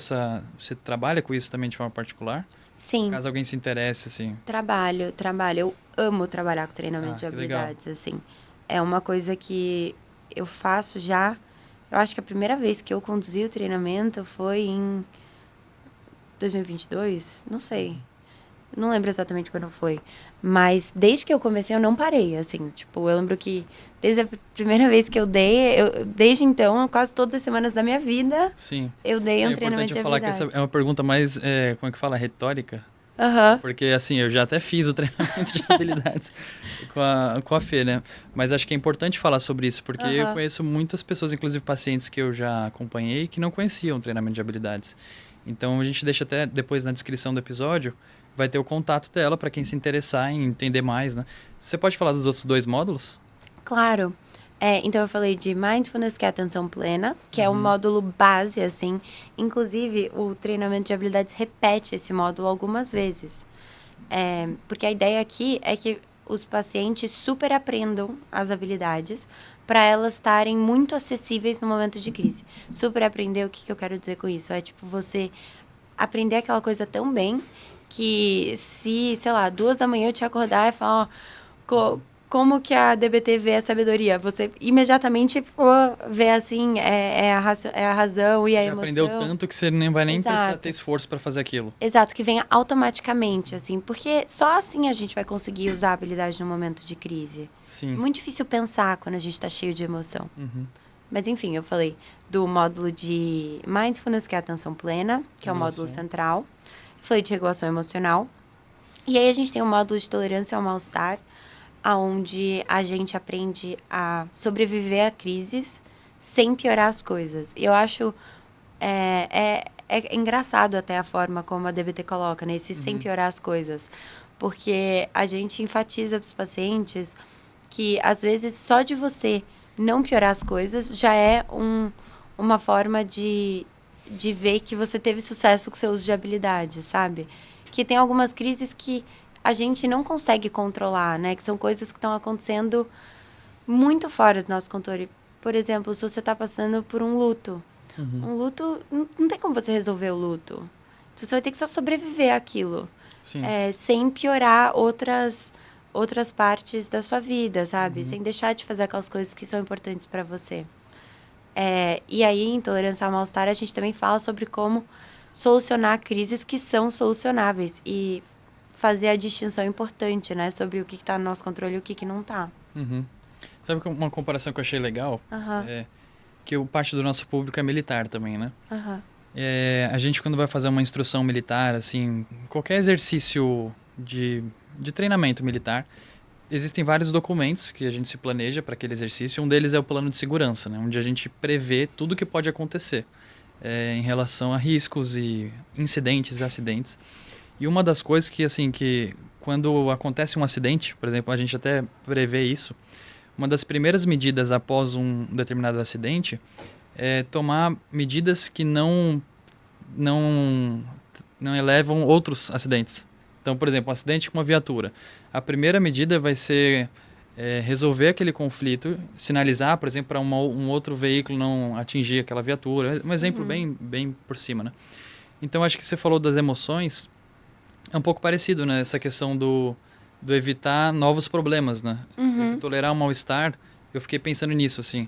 você trabalha com isso também de forma particular? Sim. Caso alguém se interesse, assim. Trabalho. Eu amo trabalhar com treinamento de habilidades, assim. É uma coisa que eu faço já... Eu acho que a primeira vez que eu conduzi o treinamento foi em 2022, não sei. Não lembro exatamente quando foi. Mas desde que eu comecei, eu não parei, assim. Tipo, eu lembro que desde a primeira vez que eu dei, desde então, quase todas as semanas da minha vida, Sim. eu dei um É treinamento importante de eu falar que habilidades. essa é uma pergunta mais, como é que fala? Retórica. Aham. Porque, assim, eu já até fiz o treinamento de habilidades com a Fê, né? Mas acho que é importante falar sobre isso, porque eu Aham. conheço muitas pessoas, inclusive pacientes que eu já acompanhei, que não conheciam o treinamento de habilidades. Então, a gente deixa até depois na descrição do episódio, vai ter o contato dela para quem se interessar em entender mais, né? Você pode falar dos outros 2 módulos? Claro. Então, eu falei de Mindfulness, que é atenção plena, que é um módulo base, assim. Inclusive, o treinamento de habilidades repete esse módulo algumas vezes. Porque a ideia aqui é que os pacientes super aprendam as habilidades para elas estarem muito acessíveis no momento de crise. Super aprender, o que eu quero dizer com isso? É tipo você aprender aquela coisa tão bem que se, sei lá, 2 da manhã eu te acordar e falar, ó, como que a DBT vê a sabedoria? Você imediatamente vê assim, é a razão e a Já aprendeu emoção. tanto que você nem vai nem precisar Exato. ter esforço para fazer aquilo. Exato, que venha automaticamente, assim, porque só assim a gente vai conseguir usar a habilidade no momento de crise. Sim. É muito difícil pensar quando a gente está cheio de emoção. Mas enfim, eu falei do módulo de Mindfulness, que é a atenção plena, que é o módulo central. Falei de regulação emocional. E aí a gente tem o módulo de tolerância ao mal-estar, onde a gente aprende a sobreviver a crises sem piorar as coisas. E eu acho é engraçado até a forma como a DBT coloca, né? Esse sem piorar as coisas. Porque a gente enfatiza para os pacientes que, às vezes, só de você não piorar as coisas já é uma forma de ver que você teve sucesso com o seu uso de habilidade, sabe? Que tem algumas crises que a gente não consegue controlar, né? Que são coisas que estão acontecendo muito fora do nosso controle. Por exemplo, se você está passando por um luto. Um luto, não tem como você resolver o luto. Você vai ter que só sobreviver àquilo. Sim. Sem piorar outras partes da sua vida, sabe? Sem deixar de fazer aquelas coisas que são importantes para você. E aí, em Tolerância ao Mal-Estar, a gente também fala sobre como solucionar crises que são solucionáveis. E fazer a distinção importante, né? Sobre o que está no nosso controle e o que não está. Sabe uma comparação que eu achei legal? Que parte do nosso público é militar também, né? A gente, quando vai fazer uma instrução militar, assim, qualquer exercício de treinamento militar, existem vários documentos que a gente se planeja para aquele exercício. Um deles é o plano de segurança, né? Onde a gente prevê tudo que pode acontecer em relação a riscos e incidentes e acidentes. E uma das coisas que, assim, que quando acontece um acidente, por exemplo, a gente até prevê isso, uma das primeiras medidas após um determinado acidente é tomar medidas que não elevam outros acidentes. Então, por exemplo, um acidente com uma viatura. A primeira medida vai ser resolver aquele conflito, sinalizar, por exemplo, para um outro veículo não atingir aquela viatura. Um exemplo bem por cima, né? Então, acho que você falou das emoções, é um pouco parecido, né? Essa questão do evitar novos problemas, né? Esse tolerar o mal-estar, eu fiquei pensando nisso, assim,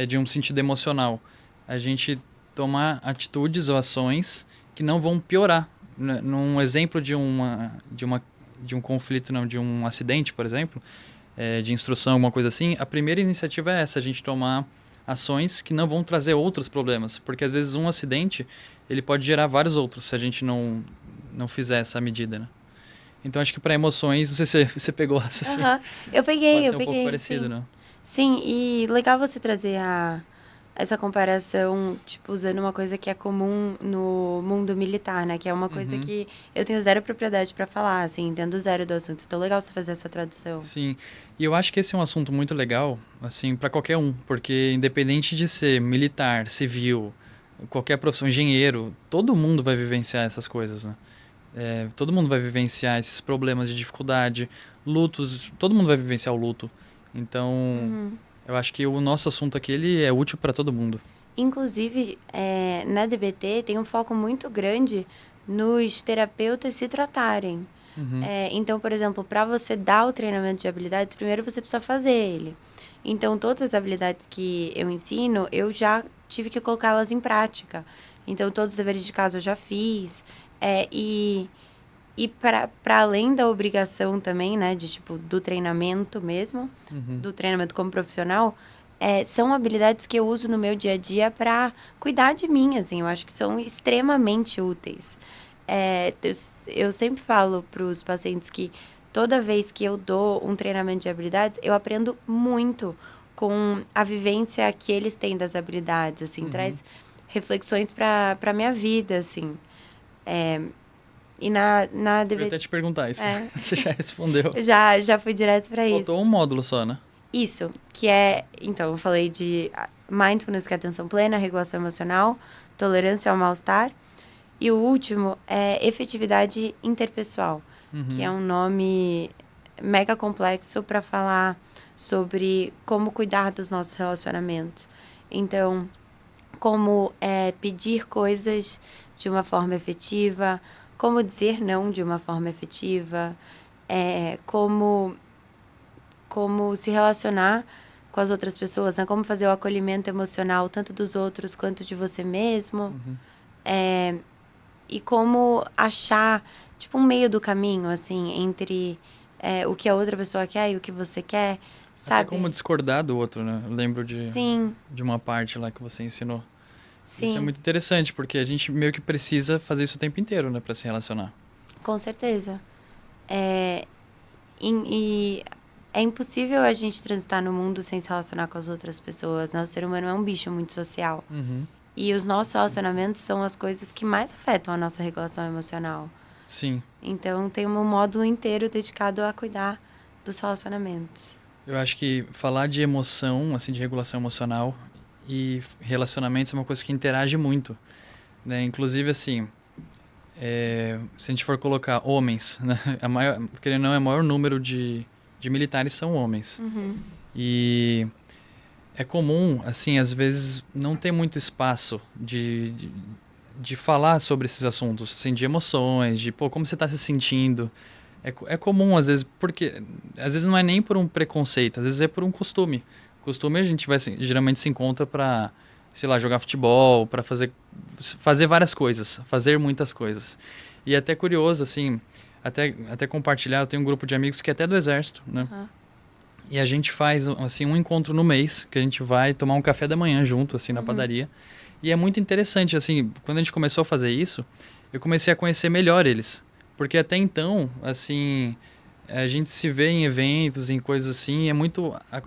de um sentido emocional. A gente tomar atitudes ou ações que não vão piorar. Num exemplo de um conflito, não, de um acidente, por exemplo, de instrução, alguma coisa assim, a primeira iniciativa é essa, a gente tomar ações que não vão trazer outros problemas. Porque, às vezes, um acidente, ele pode gerar vários outros, se a gente não fizer essa medida, né? Então, acho que para emoções, não sei se você pegou essa, assim. Eu peguei, Pode ser um pouco parecido, sim. né? Sim, e legal você trazer essa comparação, tipo, usando uma coisa que é comum no mundo militar, né? Que é uma coisa que eu tenho zero propriedade para falar, assim, entendo zero do assunto. Então, legal você fazer essa tradução. Sim, e eu acho que esse é um assunto muito legal, assim, para qualquer um, porque independente de ser militar, civil, qualquer profissão, engenheiro, todo mundo vai vivenciar essas coisas, né? Todo mundo vai vivenciar esses problemas de dificuldade, lutos, todo mundo vai vivenciar o luto. Então, eu acho que o nosso assunto aqui ele é útil para todo mundo. Inclusive, na DBT tem um foco muito grande nos terapeutas se tratarem. Então, por exemplo, para você dar o treinamento de habilidades, primeiro você precisa fazer ele. Então, todas as habilidades que eu ensino, eu já tive que colocá-las em prática. Então, todos os deveres de casa eu já fiz. E para além da obrigação também, né, de tipo, do treinamento mesmo, do treinamento como profissional, são habilidades que eu uso no meu dia a dia para cuidar de mim, assim, eu acho que são extremamente úteis. Eu sempre falo para os pacientes que toda vez que eu dou um treinamento de habilidades, eu aprendo muito com a vivência que eles têm das habilidades, assim, traz reflexões para minha vida, assim. E Eu ia até te perguntar isso. Você já respondeu. Já fui direto para isso. Faltou um módulo só, né? Isso, então, eu falei de mindfulness, que é atenção plena, regulação emocional, tolerância ao mal-estar. E o último é efetividade interpessoal, que é um nome mega complexo para falar sobre como cuidar dos nossos relacionamentos. Então, como pedir coisas de uma forma efetiva, como dizer não de uma forma efetiva, como se relacionar com as outras pessoas, né? Como fazer o acolhimento emocional tanto dos outros quanto de você mesmo. E como achar, tipo, um meio do caminho, assim, entre o que a outra pessoa quer e o que você quer, sabe? Até como discordar do outro, né? Eu lembro Sim. de uma parte lá que você ensinou. Sim. Isso é muito interessante, porque a gente meio que precisa fazer isso o tempo inteiro, né? Pra se relacionar. Com certeza. E é impossível a gente transitar no mundo sem se relacionar com as outras pessoas, né? O ser humano é um bicho muito social. E os nossos relacionamentos são as coisas que mais afetam a nossa regulação emocional. Sim. Então, tem um módulo inteiro dedicado a cuidar dos relacionamentos. Eu acho que falar de emoção, assim, de regulação emocional e relacionamentos é uma coisa que interage muito, né? Inclusive, assim, se a gente for colocar homens, né? Querendo ou não, é o maior número de militares são homens. E é comum, assim, às vezes não ter muito espaço de falar sobre esses assuntos, assim, de emoções, de, pô, como você está se sentindo. É comum, às vezes, porque às vezes não é nem por um preconceito, às vezes é por um costume. Costume a gente geralmente se encontra para, sei lá, jogar futebol, para fazer várias coisas, fazer muitas coisas. E é até curioso, assim, até compartilhar, eu tenho um grupo de amigos que é até do exército, né? E a gente faz, assim, um encontro no mês, que a gente vai tomar um café da manhã junto, assim, na padaria. E é muito interessante, assim, quando a gente começou a fazer isso, eu comecei a conhecer melhor eles. Porque até então, assim, a gente se vê em eventos, em coisas assim,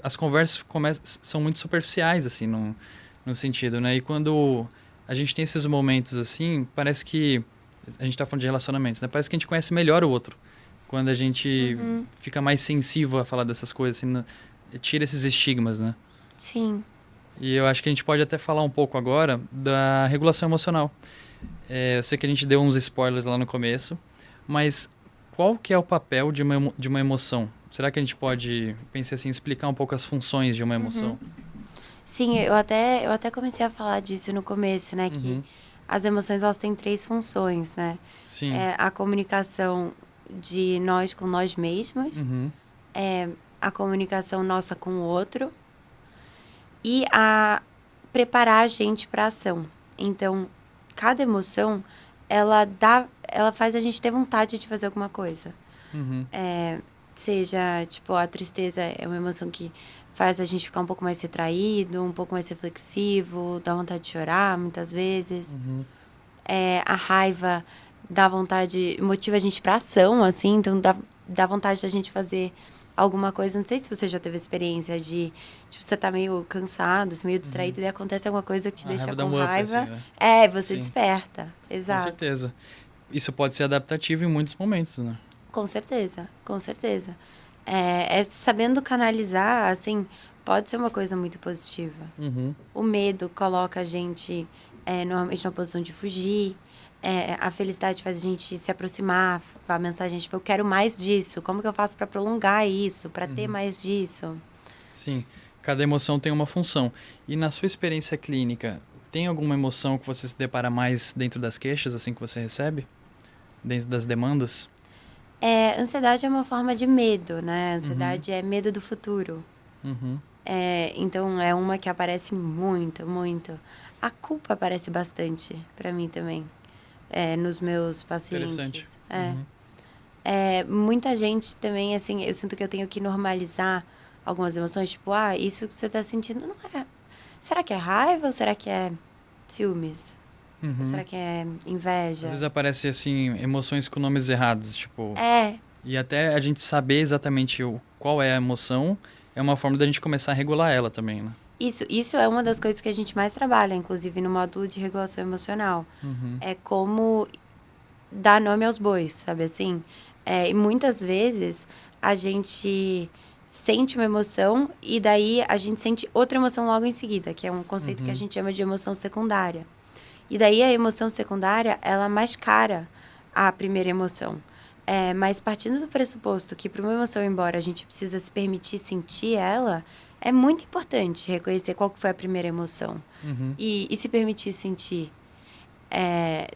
as conversas são muito superficiais, assim, no sentido, né? E quando a gente tem esses momentos, assim, parece que a gente tá falando de relacionamentos, né? Parece que a gente conhece melhor o outro. Quando a gente fica mais sensível a falar dessas coisas, assim, tira esses estigmas, né? Sim. E eu acho que a gente pode até falar um pouco agora da regulação emocional. Eu sei que a gente deu uns spoilers lá no começo, mas qual que é o papel de uma emoção? Será que a gente pode, pensei assim, explicar um pouco as funções de uma emoção? Sim, eu até comecei a falar disso no começo, né? Que as emoções, elas têm 3 funções, né? Sim. A comunicação de nós com nós mesmos, a comunicação nossa com o outro e a preparar a gente para a ação. Então, cada emoção, ela faz a gente ter vontade de fazer alguma coisa. Seja, tipo, a tristeza é uma emoção que faz a gente ficar um pouco mais retraído, um pouco mais reflexivo, dá vontade de chorar muitas vezes. A raiva dá vontade, motiva a gente pra ação, assim, então dá vontade da gente fazer alguma coisa. Não sei se você já teve experiência de, tipo, você tá meio cansado, assim, meio distraído, e acontece alguma coisa que te deixa raiva dá com um up, raiva. assim, né? Você Sim. desperta. Exato. Com certeza. Isso pode ser adaptativo em muitos momentos, né? Com certeza, com certeza. Sabendo canalizar, assim, pode ser uma coisa muito positiva. O medo coloca a gente, normalmente, numa posição de fugir. A felicidade faz a gente se aproximar, a mensagem, tipo, eu quero mais disso. Como que eu faço para prolongar isso, para ter mais disso? Sim, cada emoção tem uma função. E na sua experiência clínica, tem alguma emoção que você se depara mais dentro das queixas, assim, que você recebe? Dentro das demandas? Ansiedade é uma forma de medo, né? Ansiedade é medo do futuro. Então, é uma que aparece muito, muito. A culpa aparece bastante para mim também, nos meus Interessante. pacientes. Muita gente também, assim, eu sinto que eu tenho que normalizar algumas emoções, tipo, isso que você tá sentindo não é. Será que é raiva ou será que é ciúmes? Ou será que é inveja? Às vezes aparece, assim, emoções com nomes errados, tipo... É, E até a gente saber exatamente qual é a emoção é uma forma da gente começar a regular ela também, né? isso é uma das coisas que a gente mais trabalha, inclusive no módulo de regulação emocional. É como dar nome aos bois, sabe assim? E muitas vezes a gente sente uma emoção e daí a gente sente outra emoção logo em seguida, que é um conceito que a gente chama de emoção secundária. E daí a emoção secundária, ela mascara a primeira emoção. Mas partindo do pressuposto que para uma emoção ir embora a gente precisa se permitir sentir ela, é muito importante reconhecer qual que foi a primeira emoção. E se permitir sentir.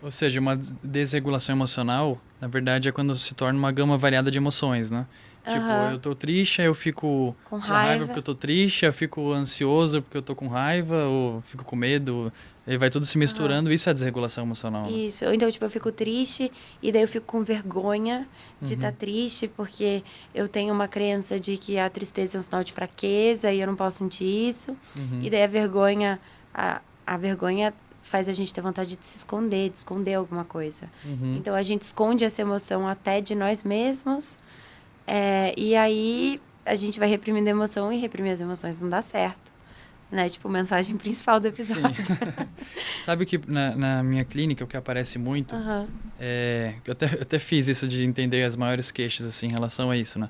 Ou seja, uma desregulação emocional, na verdade, é quando se torna uma gama variada de emoções, né? Tipo, eu tô triste, aí eu fico Com com raiva raiva. porque eu tô triste, eu fico ansioso porque eu tô com raiva, ou fico com medo, e vai tudo se misturando, isso é desregulação emocional, né? Isso. Ou então, tipo, eu fico triste e daí eu fico com vergonha de estar triste porque eu tenho uma crença de que a tristeza é um sinal de fraqueza e eu não posso sentir isso. E daí a vergonha faz a gente ter vontade de se esconder, de esconder alguma coisa. Então, a gente esconde essa emoção até de nós mesmos. E aí, a gente vai reprimindo a emoção e reprimir as emoções não dá certo. Né? Tipo, mensagem principal do episódio. Sabe que na minha clínica o que aparece muito eu até fiz isso de entender as maiores queixas assim, em relação a isso, né?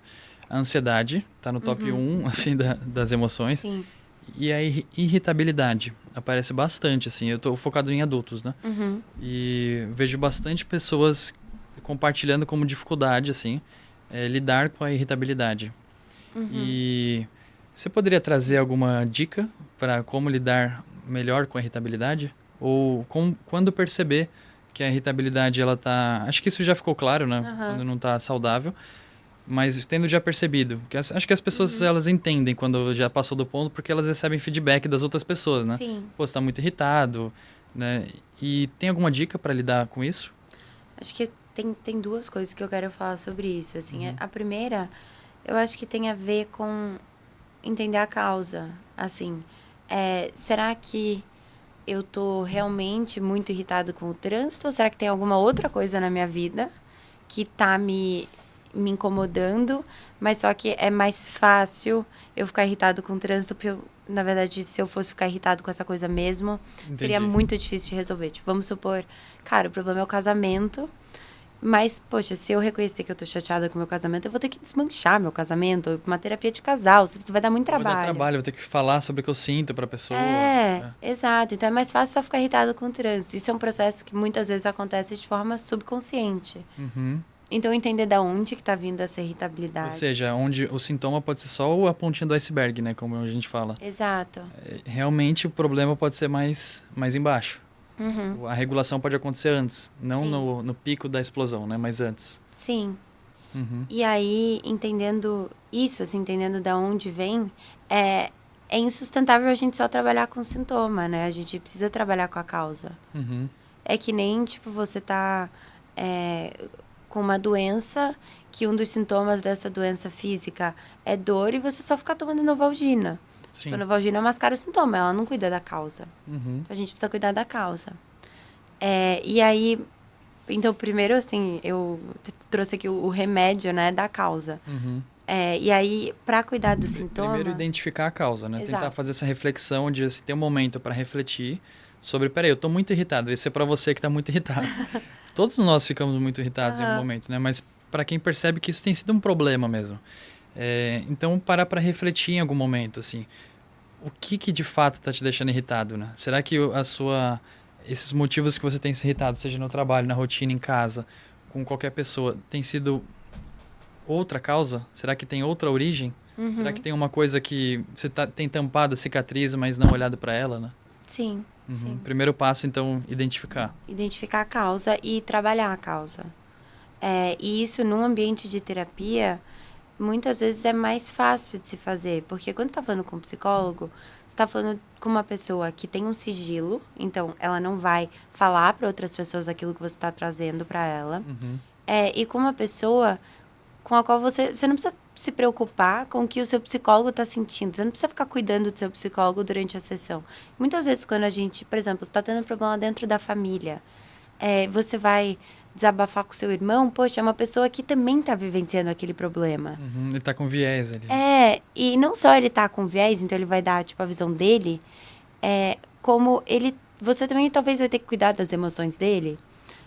A ansiedade tá no top 1 assim, das emoções. Sim. E a irritabilidade aparece bastante, assim. Eu tô focado em adultos, né? E vejo bastante pessoas compartilhando como dificuldade, assim, lidar com a irritabilidade. E você poderia trazer alguma dica para como lidar melhor com a irritabilidade? Ou quando perceber que a irritabilidade, ela tá... Acho que isso já ficou claro, né? Quando não tá saudável. Mas tendo já percebido, que acho que as pessoas elas entendem quando já passou do ponto, porque elas recebem feedback das outras pessoas, né? Sim. Pô, você tá muito irritado, né? E tem alguma dica para lidar com isso? Acho que tem duas coisas que eu quero falar sobre isso, assim. A primeira, eu acho que tem a ver com entender a causa, assim. Será que eu tô realmente muito irritado com o trânsito? Ou será que tem alguma outra coisa na minha vida que tá me incomodando, mas só que é mais fácil eu ficar irritado com o trânsito, porque na verdade, se eu fosse ficar irritado com essa coisa mesmo, seria muito difícil de resolver. Tipo, vamos supor, cara, o problema é o casamento, mas, poxa, se eu reconhecer que eu tô chateada com o meu casamento, eu vou ter que desmanchar meu casamento, uma terapia de casal, isso vai dar muito trabalho. Vai dar trabalho, vou ter que falar sobre o que eu sinto pra pessoa. Exato. Então é mais fácil só ficar irritado com o trânsito. Isso é um processo que muitas vezes acontece de forma subconsciente. Então, entender da onde que tá vindo essa irritabilidade. Ou seja, onde o sintoma pode ser só a pontinha do iceberg, né? Como a gente fala. Exato. Realmente, o problema pode ser mais embaixo. A regulação pode acontecer antes. Não no pico da explosão, né? Mas antes. Sim. E aí, entendendo isso, assim, entendendo da onde vem, é insustentável a gente só trabalhar com o sintoma, né? A gente precisa trabalhar com a causa. É que nem, tipo, você tá... com uma doença, que um dos sintomas dessa doença física é dor, e você só ficar tomando Novalgina. Tipo, a Novalgina mascara o sintoma, ela não cuida da causa. Então, a gente precisa cuidar da causa. E aí, então, primeiro, assim, eu trouxe aqui o remédio, né, da causa. E aí, para cuidar do sintoma... Primeiro, identificar a causa, né? Exato. Tentar fazer essa reflexão de assim, ter um momento para refletir sobre, peraí, eu tô muito irritado. Esse é para você que tá muito irritado. Todos nós ficamos muito irritados em algum momento, né? Mas para quem percebe que isso tem sido um problema mesmo. Então, parar para refletir em algum momento, assim. O que de fato está te deixando irritado, né? Será que esses motivos que você tem se irritado, seja no trabalho, na rotina, em casa, com qualquer pessoa, tem sido outra causa? Será que tem outra origem? Será que tem uma coisa que você tem tampado a cicatriz, mas não olhado para ela, né? Sim. Sim. Primeiro passo, então, identificar. Identificar a causa e trabalhar a causa. E isso, num ambiente de terapia, muitas vezes é mais fácil de se fazer, porque quando você tá falando com um psicólogo, você tá falando com uma pessoa que tem um sigilo, então ela não vai falar para outras pessoas aquilo que você tá trazendo para ela. E com uma pessoa com a qual você não precisa se preocupar com o que o seu psicólogo está sentindo. Você não precisa ficar cuidando do seu psicólogo durante a sessão. Muitas vezes, quando a gente, por exemplo, você está tendo um problema dentro da família, você vai desabafar com seu irmão, poxa, é uma pessoa que também está vivenciando aquele problema. Ele está com viés ali. E não só ele está com viés, então ele vai dar, tipo, a visão dele, como você também talvez vai ter que cuidar das emoções dele,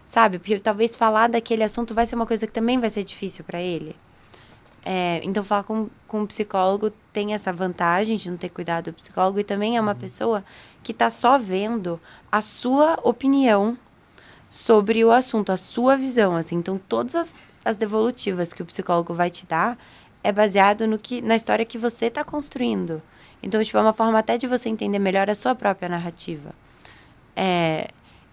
sabe? Porque talvez falar daquele assunto vai ser uma coisa que também vai ser difícil para ele. Então, falar com um psicólogo tem essa vantagem de não ter cuidado do psicólogo e também é uma pessoa que está só vendo a sua opinião sobre o assunto, a sua visão, assim. Então, todas as devolutivas que o psicólogo vai te dar é baseado na história que você está construindo. Então, tipo, é uma forma até de você entender melhor a sua própria narrativa.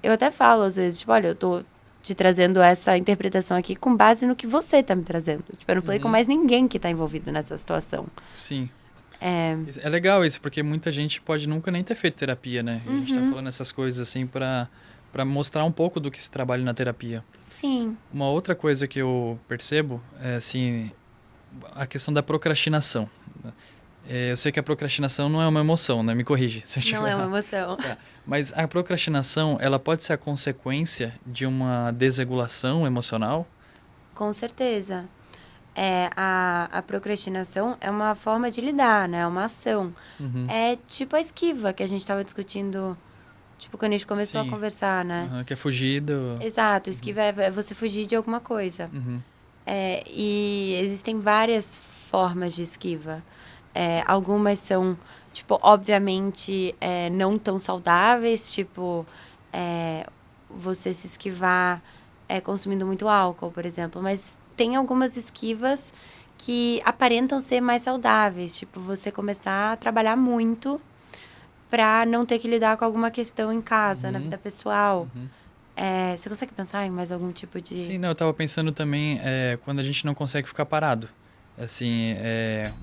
Eu até falo, às vezes, tipo, olha, eu tô te trazendo essa interpretação aqui com base no que você tá me trazendo. Tipo, eu não falei com mais ninguém que tá envolvido nessa situação. Sim. É legal isso, porque muita gente pode nunca nem ter feito terapia, né? A gente tá falando essas coisas, assim, pra mostrar um pouco do que se trabalha na terapia. Sim. Uma outra coisa que eu percebo é, assim, a questão da procrastinação. Eu sei que a procrastinação não é uma emoção, né? Me corrige se eu estiver Não é uma errado. emoção. Mas a procrastinação, ela pode ser a consequência de uma desregulação emocional? Com certeza. A procrastinação é uma forma de lidar, né? É uma ação. É tipo a esquiva que a gente estava discutindo, tipo, quando a gente começou a conversar, né? Que é fugir do... Exato, esquiva é você fugir de alguma coisa. E existem várias formas de esquiva. Algumas são, tipo, obviamente, não tão saudáveis, tipo, você se esquivar consumindo muito álcool, por exemplo. Mas tem algumas esquivas que aparentam ser mais saudáveis, tipo, você começar a trabalhar muito para não ter que lidar com alguma questão em casa, na vida pessoal. Você consegue pensar em mais algum tipo de... Sim, não, eu tava pensando também quando a gente não consegue ficar parado. Assim,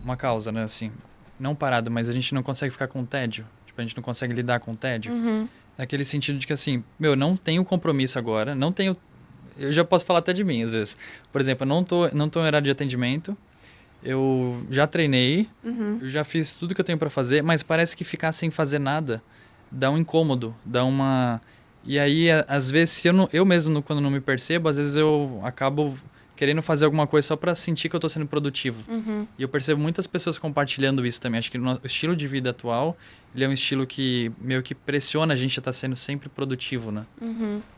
uma causa, né? Assim, não parado, mas a gente não consegue ficar com tédio. Tipo, a gente não consegue lidar com tédio. Naquele sentido de que, assim, não tenho compromisso agora, não tenho... Eu já posso falar até de mim, às vezes. Por exemplo, eu não tô em horário de atendimento, eu já treinei, eu já fiz tudo que eu tenho para fazer, mas parece que ficar sem fazer nada dá um incômodo, dá uma... E aí, às vezes, se eu mesmo, quando não me percebo, às vezes eu acabo querendo fazer alguma coisa só para sentir que eu tô sendo produtivo. E eu percebo muitas pessoas compartilhando isso também. Acho que o estilo de vida atual, ele é um estilo que meio que pressiona a gente a estar sendo sempre produtivo, né?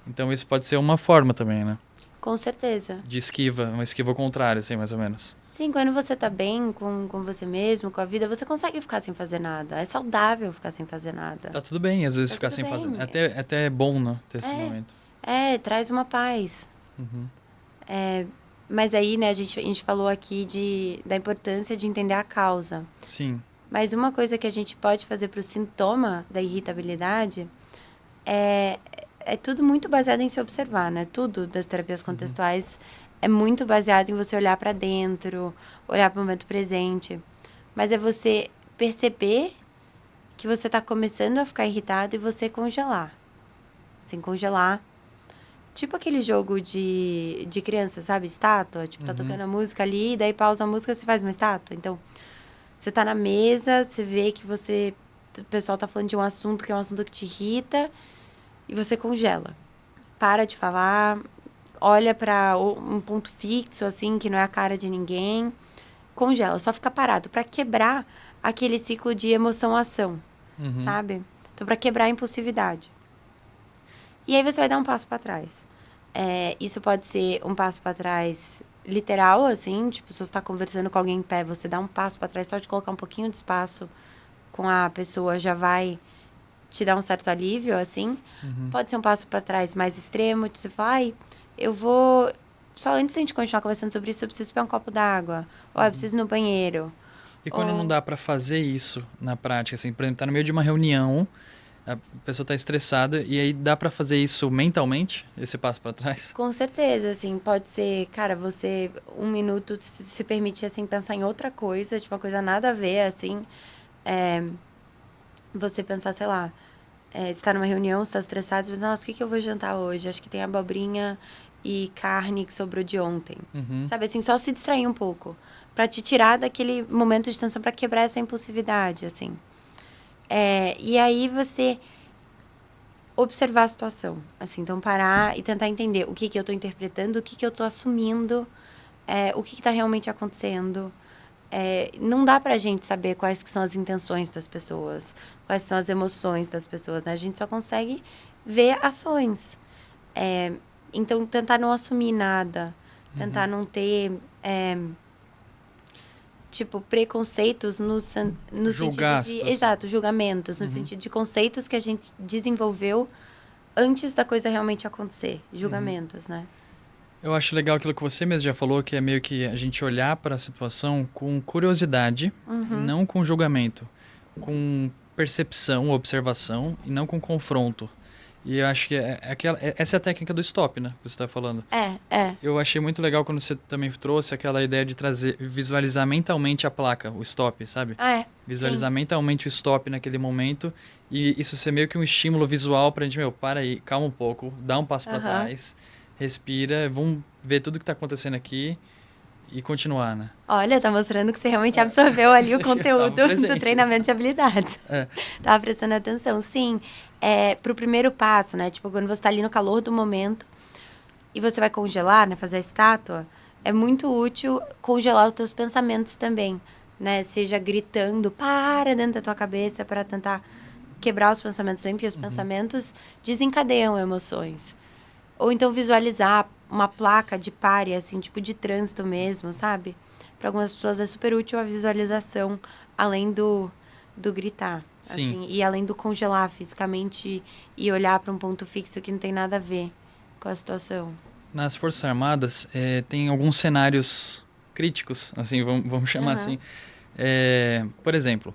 Então isso pode ser uma forma também, né? Com certeza. De esquiva, uma esquiva ao contrário, assim, mais ou menos. Sim, quando você tá bem com você mesmo, com a vida, você consegue ficar sem fazer nada. É saudável ficar sem fazer nada. Tá tudo bem, às vezes, ficar sem fazer. Até é bom, né? Ter esse momento. Traz uma paz. Mas aí, né, a gente falou aqui da importância de entender a causa. Sim. Mas uma coisa que a gente pode fazer para o sintoma da irritabilidade é tudo muito baseado em se observar, né? Tudo das terapias contextuais é muito baseado em você olhar para dentro, olhar para o momento presente. Mas é você perceber que você está começando a ficar irritado e você congelar. Assim, congelar. Tipo aquele jogo de criança, sabe? Estátua. Tipo, tá tocando a música ali, daí pausa a música, você faz uma estátua. Então, você tá na mesa, você vê que o pessoal tá falando de um assunto que é um assunto que te irrita, e você congela. Para de falar, olha para um ponto fixo, assim, que não é a cara de ninguém. Congela, só fica parado. Para quebrar aquele ciclo de emoção-ação, sabe? Então, para quebrar a impulsividade. E aí você vai dar um passo para trás. Isso pode ser um passo para trás literal, assim, tipo, se você está conversando com alguém em pé, você dá um passo para trás, só de colocar um pouquinho de espaço com a pessoa já vai te dar um certo alívio, assim. Pode ser um passo para trás mais extremo, tipo, você fala, eu vou... Só antes de a gente continuar conversando sobre isso, eu preciso pegar um copo d'água. Ou eu preciso ir no banheiro. E quando não dá para fazer isso na prática, assim, por exemplo, tá no meio de uma reunião, A pessoa está estressada e aí dá para fazer isso mentalmente, esse passo para trás? Com certeza, assim, pode ser, cara, você, um minuto, se permitir, assim, pensar em outra coisa, tipo, uma coisa nada a ver, assim, você pensar, sei lá, você está numa reunião, você está estressado, você pensa, nossa, o que eu vou jantar hoje? Acho que tem abobrinha e carne que sobrou de ontem. Sabe, assim, só se distrair um pouco, pra te tirar daquele momento de tensão, pra quebrar essa impulsividade, assim. E aí você observar a situação, assim, então parar e tentar entender o que eu tô interpretando, o que eu tô assumindo, o que tá realmente acontecendo. Não dá pra gente saber quais que são as intenções das pessoas, quais são as emoções das pessoas, né? A gente só consegue ver ações. Então, tentar não assumir nada, tentar não ter, tipo, preconceitos no Julgar a sentido de... situação. Exato, julgamentos, no sentido de conceitos que a gente desenvolveu antes da coisa realmente acontecer. Julgamentos, né? Eu acho legal aquilo que você mesmo já falou, que é meio que a gente olhar para a situação com curiosidade, não com julgamento, com percepção, observação e não com confronto. E eu acho que essa é a técnica do stop, né, que você está falando. Eu achei muito legal quando você também trouxe aquela ideia de visualizar mentalmente a placa, o stop, sabe? Visualizar sim. mentalmente o stop naquele momento e isso ser meio que um estímulo visual pra gente, para aí, calma um pouco, dá um passo para trás, respira, vamos ver tudo que tá acontecendo aqui e continuar, né? Olha, tá mostrando que você realmente absorveu ali o conteúdo do treinamento de habilidades. Tava prestando atenção. Sim, pro primeiro passo, né? Tipo, quando você tá ali no calor do momento e você vai congelar, né? Fazer a estátua, é muito útil congelar os teus pensamentos também, né? Seja gritando, para dentro da tua cabeça para tentar quebrar os pensamentos também, porque os pensamentos desencadeiam emoções. Ou então visualizar uma placa de pare, assim, tipo de trânsito mesmo, sabe? Para algumas pessoas é super útil a visualização, além do gritar. Sim. Assim, e além do congelar fisicamente e olhar para um ponto fixo que não tem nada a ver com a situação. Nas Forças Armadas, tem alguns cenários críticos, assim, vamos chamar assim. Por exemplo,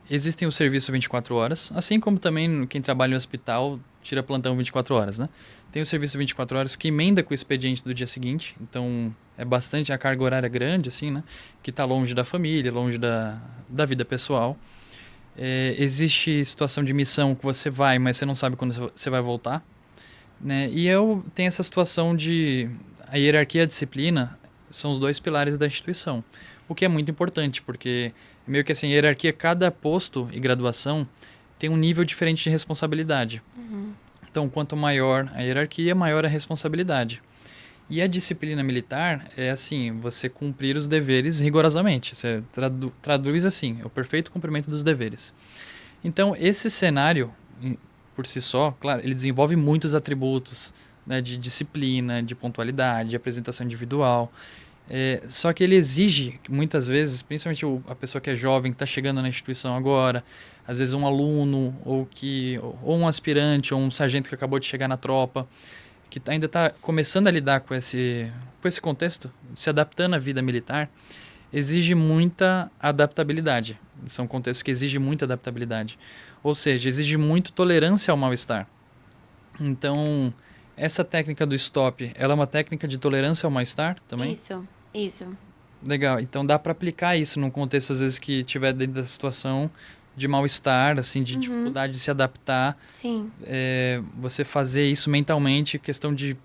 existem o serviço 24 horas, assim como também quem trabalha em hospital tira plantão 24 horas, né? Tem o serviço 24 horas que emenda com o expediente do dia seguinte, então é bastante a carga horária grande, assim, né? Que está longe da família, longe da vida pessoal. Existe situação de missão que você vai, mas você não sabe quando você vai voltar, né? E eu tenho essa situação de... A hierarquia e a disciplina são os dois pilares da instituição, o que é muito importante, porque meio que assim, a hierarquia, cada posto e graduação tem um nível diferente de responsabilidade. Então, quanto maior a hierarquia, maior a responsabilidade. E a disciplina militar é assim, você cumprir os deveres rigorosamente. Você traduz assim, é o perfeito cumprimento dos deveres. Então, esse cenário, por si só, claro, ele desenvolve muitos atributos, né, de disciplina, de pontualidade, de apresentação individual. Só que ele exige, muitas vezes, principalmente a pessoa que é jovem, que está chegando na instituição agora, às vezes um aluno, ou um aspirante, ou um sargento que acabou de chegar na tropa, que ainda está começando a lidar com esse contexto, se adaptando à vida militar, exige muita adaptabilidade. São contextos que exigem muita adaptabilidade. Ou seja, exige muito tolerância ao mal-estar. Então, essa técnica do stop, ela é uma técnica de tolerância ao mal-estar também? Isso. Legal. Então, dá para aplicar isso num contexto, às vezes, que tiver dentro da situação de mal-estar, assim, de dificuldade de se adaptar. Sim. Você fazer isso mentalmente, questão de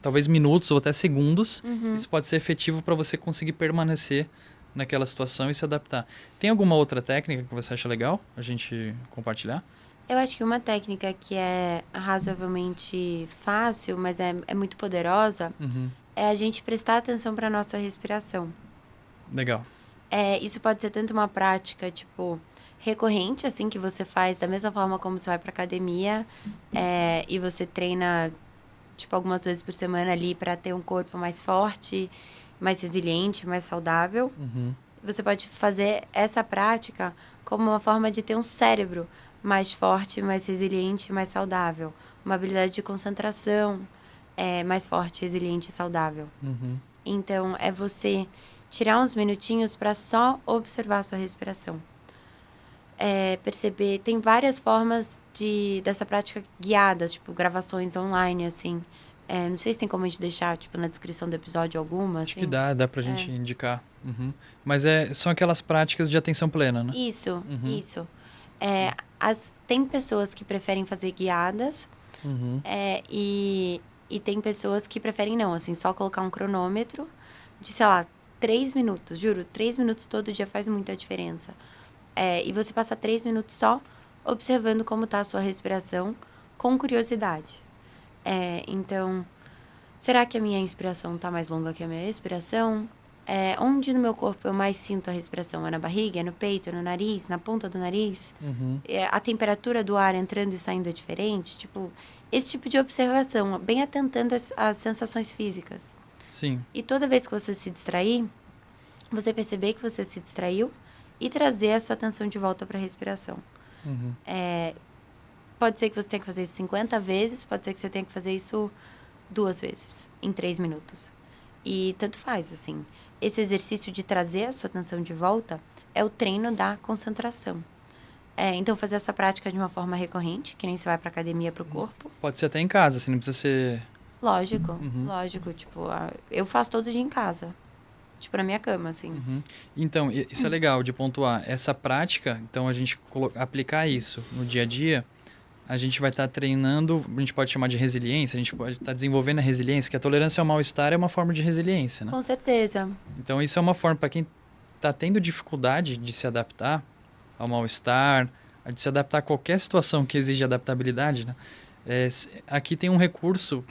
talvez minutos ou até segundos. Isso pode ser efetivo para você conseguir permanecer naquela situação e se adaptar. Tem alguma outra técnica que você acha legal a gente compartilhar? Eu acho que uma técnica que é razoavelmente fácil, mas é muito poderosa, é a gente prestar atenção para nossa respiração. Legal. Isso pode ser tanto uma prática, tipo, recorrente, assim, que você faz da mesma forma como você vai para academia e você treina, tipo, algumas vezes por semana ali para ter um corpo mais forte, mais resiliente, mais saudável. Você pode fazer essa prática como uma forma de ter um cérebro mais forte, mais resiliente, mais saudável. Uma habilidade de concentração mais forte, resiliente e saudável. Então, é você tirar uns minutinhos para só observar a sua respiração. perceber... Tem várias formas dessa prática guiada, tipo, gravações online, assim. Não sei se tem como a gente deixar, tipo, na descrição do episódio alguma, Acho assim. que dá pra gente indicar. Uhum. Mas são aquelas práticas de atenção plena, né? Isso. Uhum. Tem pessoas que preferem fazer guiadas, Uhum. e tem pessoas que preferem não, assim, só colocar um cronômetro de, sei lá, 3 minutos. Juro, 3 minutos todo dia faz muita diferença. E você passa 3 minutos só observando como tá a sua respiração com curiosidade. Então, será que a minha inspiração tá mais longa que a minha expiração? Onde no meu corpo eu mais sinto a respiração? É na barriga, é no peito, é no nariz, na ponta do nariz? Uhum. A temperatura do ar entrando e saindo é diferente? Tipo, esse tipo de observação, bem atentando às sensações físicas. Sim. E toda vez que você se distrair, você perceber que você se distraiu e trazer a sua atenção de volta para a respiração. Uhum. Pode ser que você tenha que fazer isso 50 vezes, pode ser que você tenha que fazer isso 2 vezes, em 3 minutos. E tanto faz, assim. Esse exercício de trazer a sua atenção de volta é o treino da concentração. Então, fazer essa prática de uma forma recorrente, que nem você vai pra academia pro corpo. Pode ser até em casa, assim, não precisa ser... Lógico, Uhum. lógico. Tipo, eu faço todo dia em casa. Tipo, na minha cama, assim. Uhum. Então, isso é legal de pontuar. Essa prática, então, a gente aplicar isso no dia a dia, a gente vai estar treinando, a gente pode chamar de resiliência, a gente pode estar desenvolvendo a resiliência, que a tolerância ao mal-estar é uma forma de resiliência, né? Com certeza. Então, isso é uma forma para quem está tendo dificuldade de se adaptar ao mal-estar, de se adaptar a qualquer situação que exige adaptabilidade, né? Aqui tem um recurso,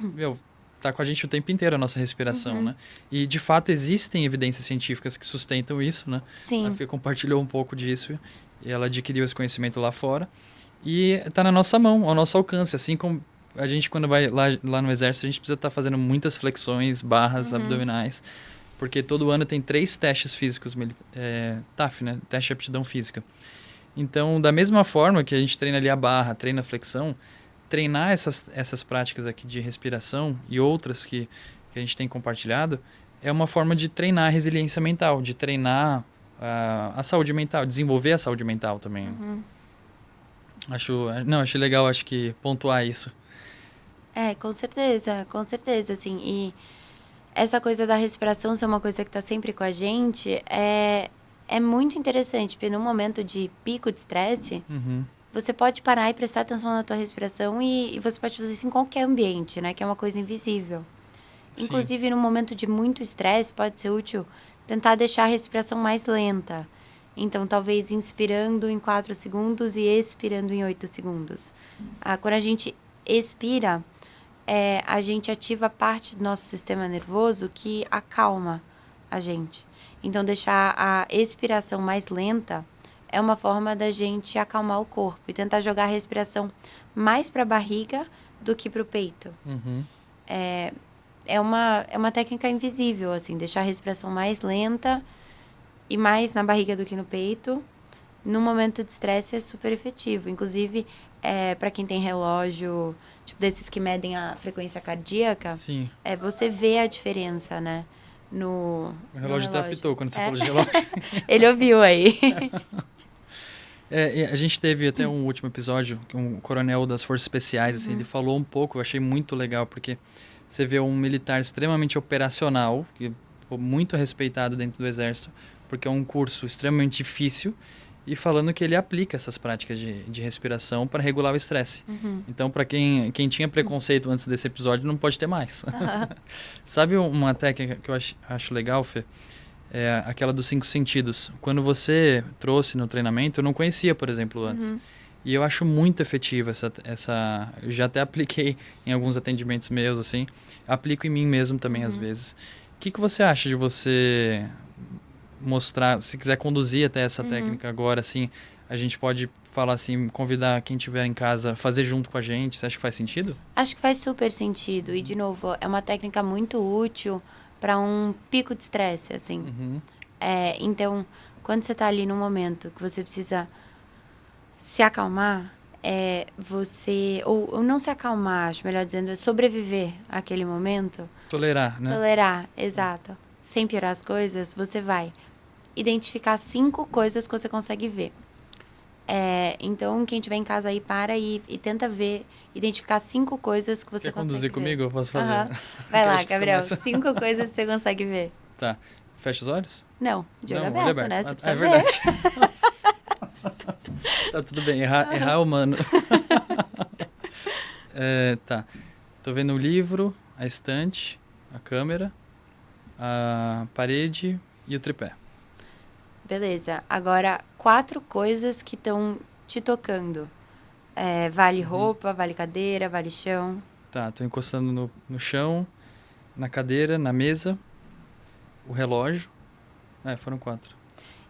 tá com a gente o tempo inteiro a nossa respiração, né? E, de fato, existem evidências científicas que sustentam isso, né? Sim. A Fê compartilhou um pouco disso e ela adquiriu esse conhecimento lá fora. E está na nossa mão, ao nosso alcance. Assim como a gente, quando vai lá no exército, a gente precisa estar fazendo muitas flexões, barras, abdominais. Porque todo ano tem 3 testes físicos, TAF, né? Teste de aptidão física. Então, da mesma forma que a gente treina ali a barra, treina a flexão, treinar essas práticas aqui de respiração e outras que a gente tem compartilhado, é uma forma de treinar a resiliência mental, de treinar a saúde mental, desenvolver a saúde mental também. Uhum. Achei legal, acho que pontuar isso. Com certeza, assim. E essa coisa da respiração ser uma coisa que está sempre com a gente é muito interessante, porque num momento de pico de estresse, você pode parar e prestar atenção na tua respiração e você pode fazer isso em qualquer ambiente, né? Que é uma coisa invisível. Sim. Inclusive, num momento de muito estresse, pode ser útil tentar deixar a respiração mais lenta. Então, talvez inspirando em 4 segundos e expirando em 8 segundos. Quando a gente expira, a gente ativa parte do nosso sistema nervoso que acalma a gente. Então, deixar a expiração mais lenta é uma forma da gente acalmar o corpo e tentar jogar a respiração mais para a barriga do que para o peito. É uma técnica invisível, assim, deixar a respiração mais lenta e mais na barriga do que no peito. No momento de estresse é super efetivo. Inclusive, para quem tem relógio, tipo desses que medem a frequência cardíaca, Sim. Você vê a diferença, né? O relógio até apitou quando você falou de relógio. Ele ouviu aí. A gente teve até um último episódio, um coronel das Forças Especiais, assim, ele falou um pouco, eu achei muito legal, porque você vê um militar extremamente operacional, que muito respeitado dentro do Exército, porque é um curso extremamente difícil, e falando que ele aplica essas práticas de respiração para regular o estresse. Então, para quem tinha preconceito antes desse episódio, não pode ter mais. Sabe uma técnica que eu acho legal, Fê? É aquela dos 5 sentidos. Quando você trouxe no treinamento, eu não conhecia, por exemplo, antes. E eu acho muito efetiva essa... Eu já até apliquei em alguns atendimentos meus, assim. Aplico em mim mesmo também, às vezes. O que você acha de você mostrar, se quiser conduzir até essa técnica agora, assim, a gente pode falar assim, convidar quem estiver em casa, fazer junto com a gente. Você acha que faz sentido? Acho que faz super sentido. E, de novo, é uma técnica muito útil para um pico de estresse, assim. Então, quando você está ali num momento que você precisa se acalmar, ou não se acalmar, acho melhor dizendo, é sobreviver àquele momento. Tolerar, né? Tolerar, exato. Sem piorar as coisas, você vai identificar 5 coisas que você consegue ver. Então, quem tiver em casa aí, para e tenta identificar 5 coisas que você Quer consegue conduzir ver. comigo? Eu posso fazer. Aham. Vai Que eu lá, acho que Gabriel. começa- 5 coisas que você consegue ver. Tá. Fecha os olhos? Não, de olho Não, aberto, né? Você Ah, precisa é ver. verdade. Tá, tudo bem. Errar é humano. Tá. Tô vendo o livro, a estante, a câmera, a parede e o tripé. Beleza. Agora, 4 coisas que estão te tocando. Vale roupa, vale cadeira, vale chão. Tá, tô encostando no chão, na cadeira, na mesa, o relógio. Foram 4.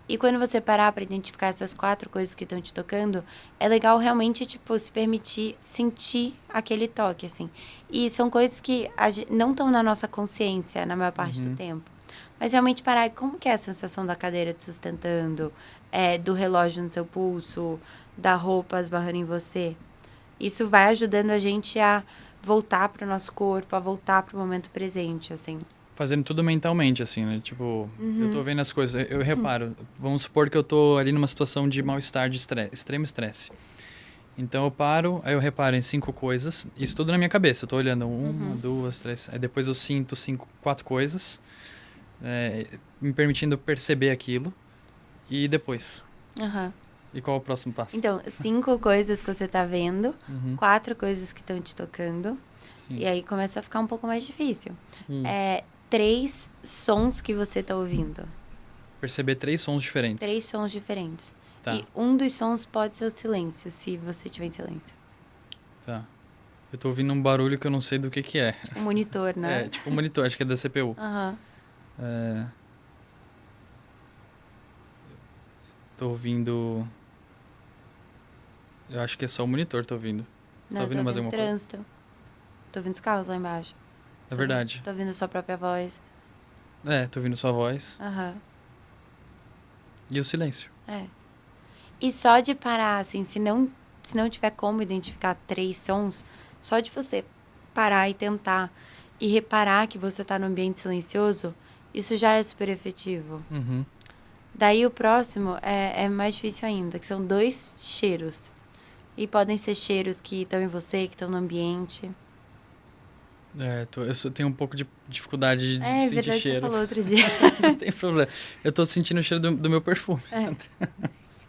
E quando você parar para identificar essas 4 coisas que estão te tocando, é legal realmente, tipo, se permitir sentir aquele toque, assim. E são coisas que não estão na nossa consciência na maior parte do tempo. Mas realmente parar, como que é a sensação da cadeira te sustentando, do relógio no seu pulso, da roupa esbarrando em você. Isso vai ajudando a gente a voltar para o nosso corpo, a voltar para o momento presente, assim. Fazendo tudo mentalmente, assim, né? Tipo, eu tô vendo as coisas, eu reparo. Vamos supor que eu tô ali numa situação de mal-estar, de extremo estresse. Então eu paro, aí eu reparo em 5 coisas, isso tudo na minha cabeça. Eu tô olhando 1, 2, 3, aí depois eu sinto 4 coisas, me permitindo perceber aquilo, e depois. Aham. E qual é o próximo passo? Então, 5 coisas que você tá vendo, 4 coisas que estão te tocando, Sim. e aí começa a ficar um pouco mais difícil. 3 sons que você tá ouvindo. Perceber 3 sons diferentes. 3 sons diferentes. Tá. E um dos sons pode ser o silêncio, se você tiver em silêncio. Tá. Eu tô ouvindo um barulho que eu não sei do que é. O monitor, né? Tipo um monitor, acho que é da CPU. Aham. Tô ouvindo... Eu acho que é só o monitor, tô ouvindo. Não, Tá ouvindo tô mais ouvindo alguma coisa? trânsito. Tô ouvindo os carros lá embaixo. É verdade. Tô ouvindo sua própria voz. Tô ouvindo sua voz. Aham. E o silêncio. E só de parar, assim, se não tiver como identificar 3 sons, só de você parar e tentar e reparar que você tá num ambiente silencioso, isso já é super efetivo. Uhum. Daí o próximo é mais difícil ainda, que são 2 cheiros. E podem ser cheiros que estão em você, que estão no ambiente. Eu só tenho um pouco de dificuldade de sentir Verdade, cheiro. você falou outro dia. Não tem problema. Eu tô sentindo o cheiro do meu perfume.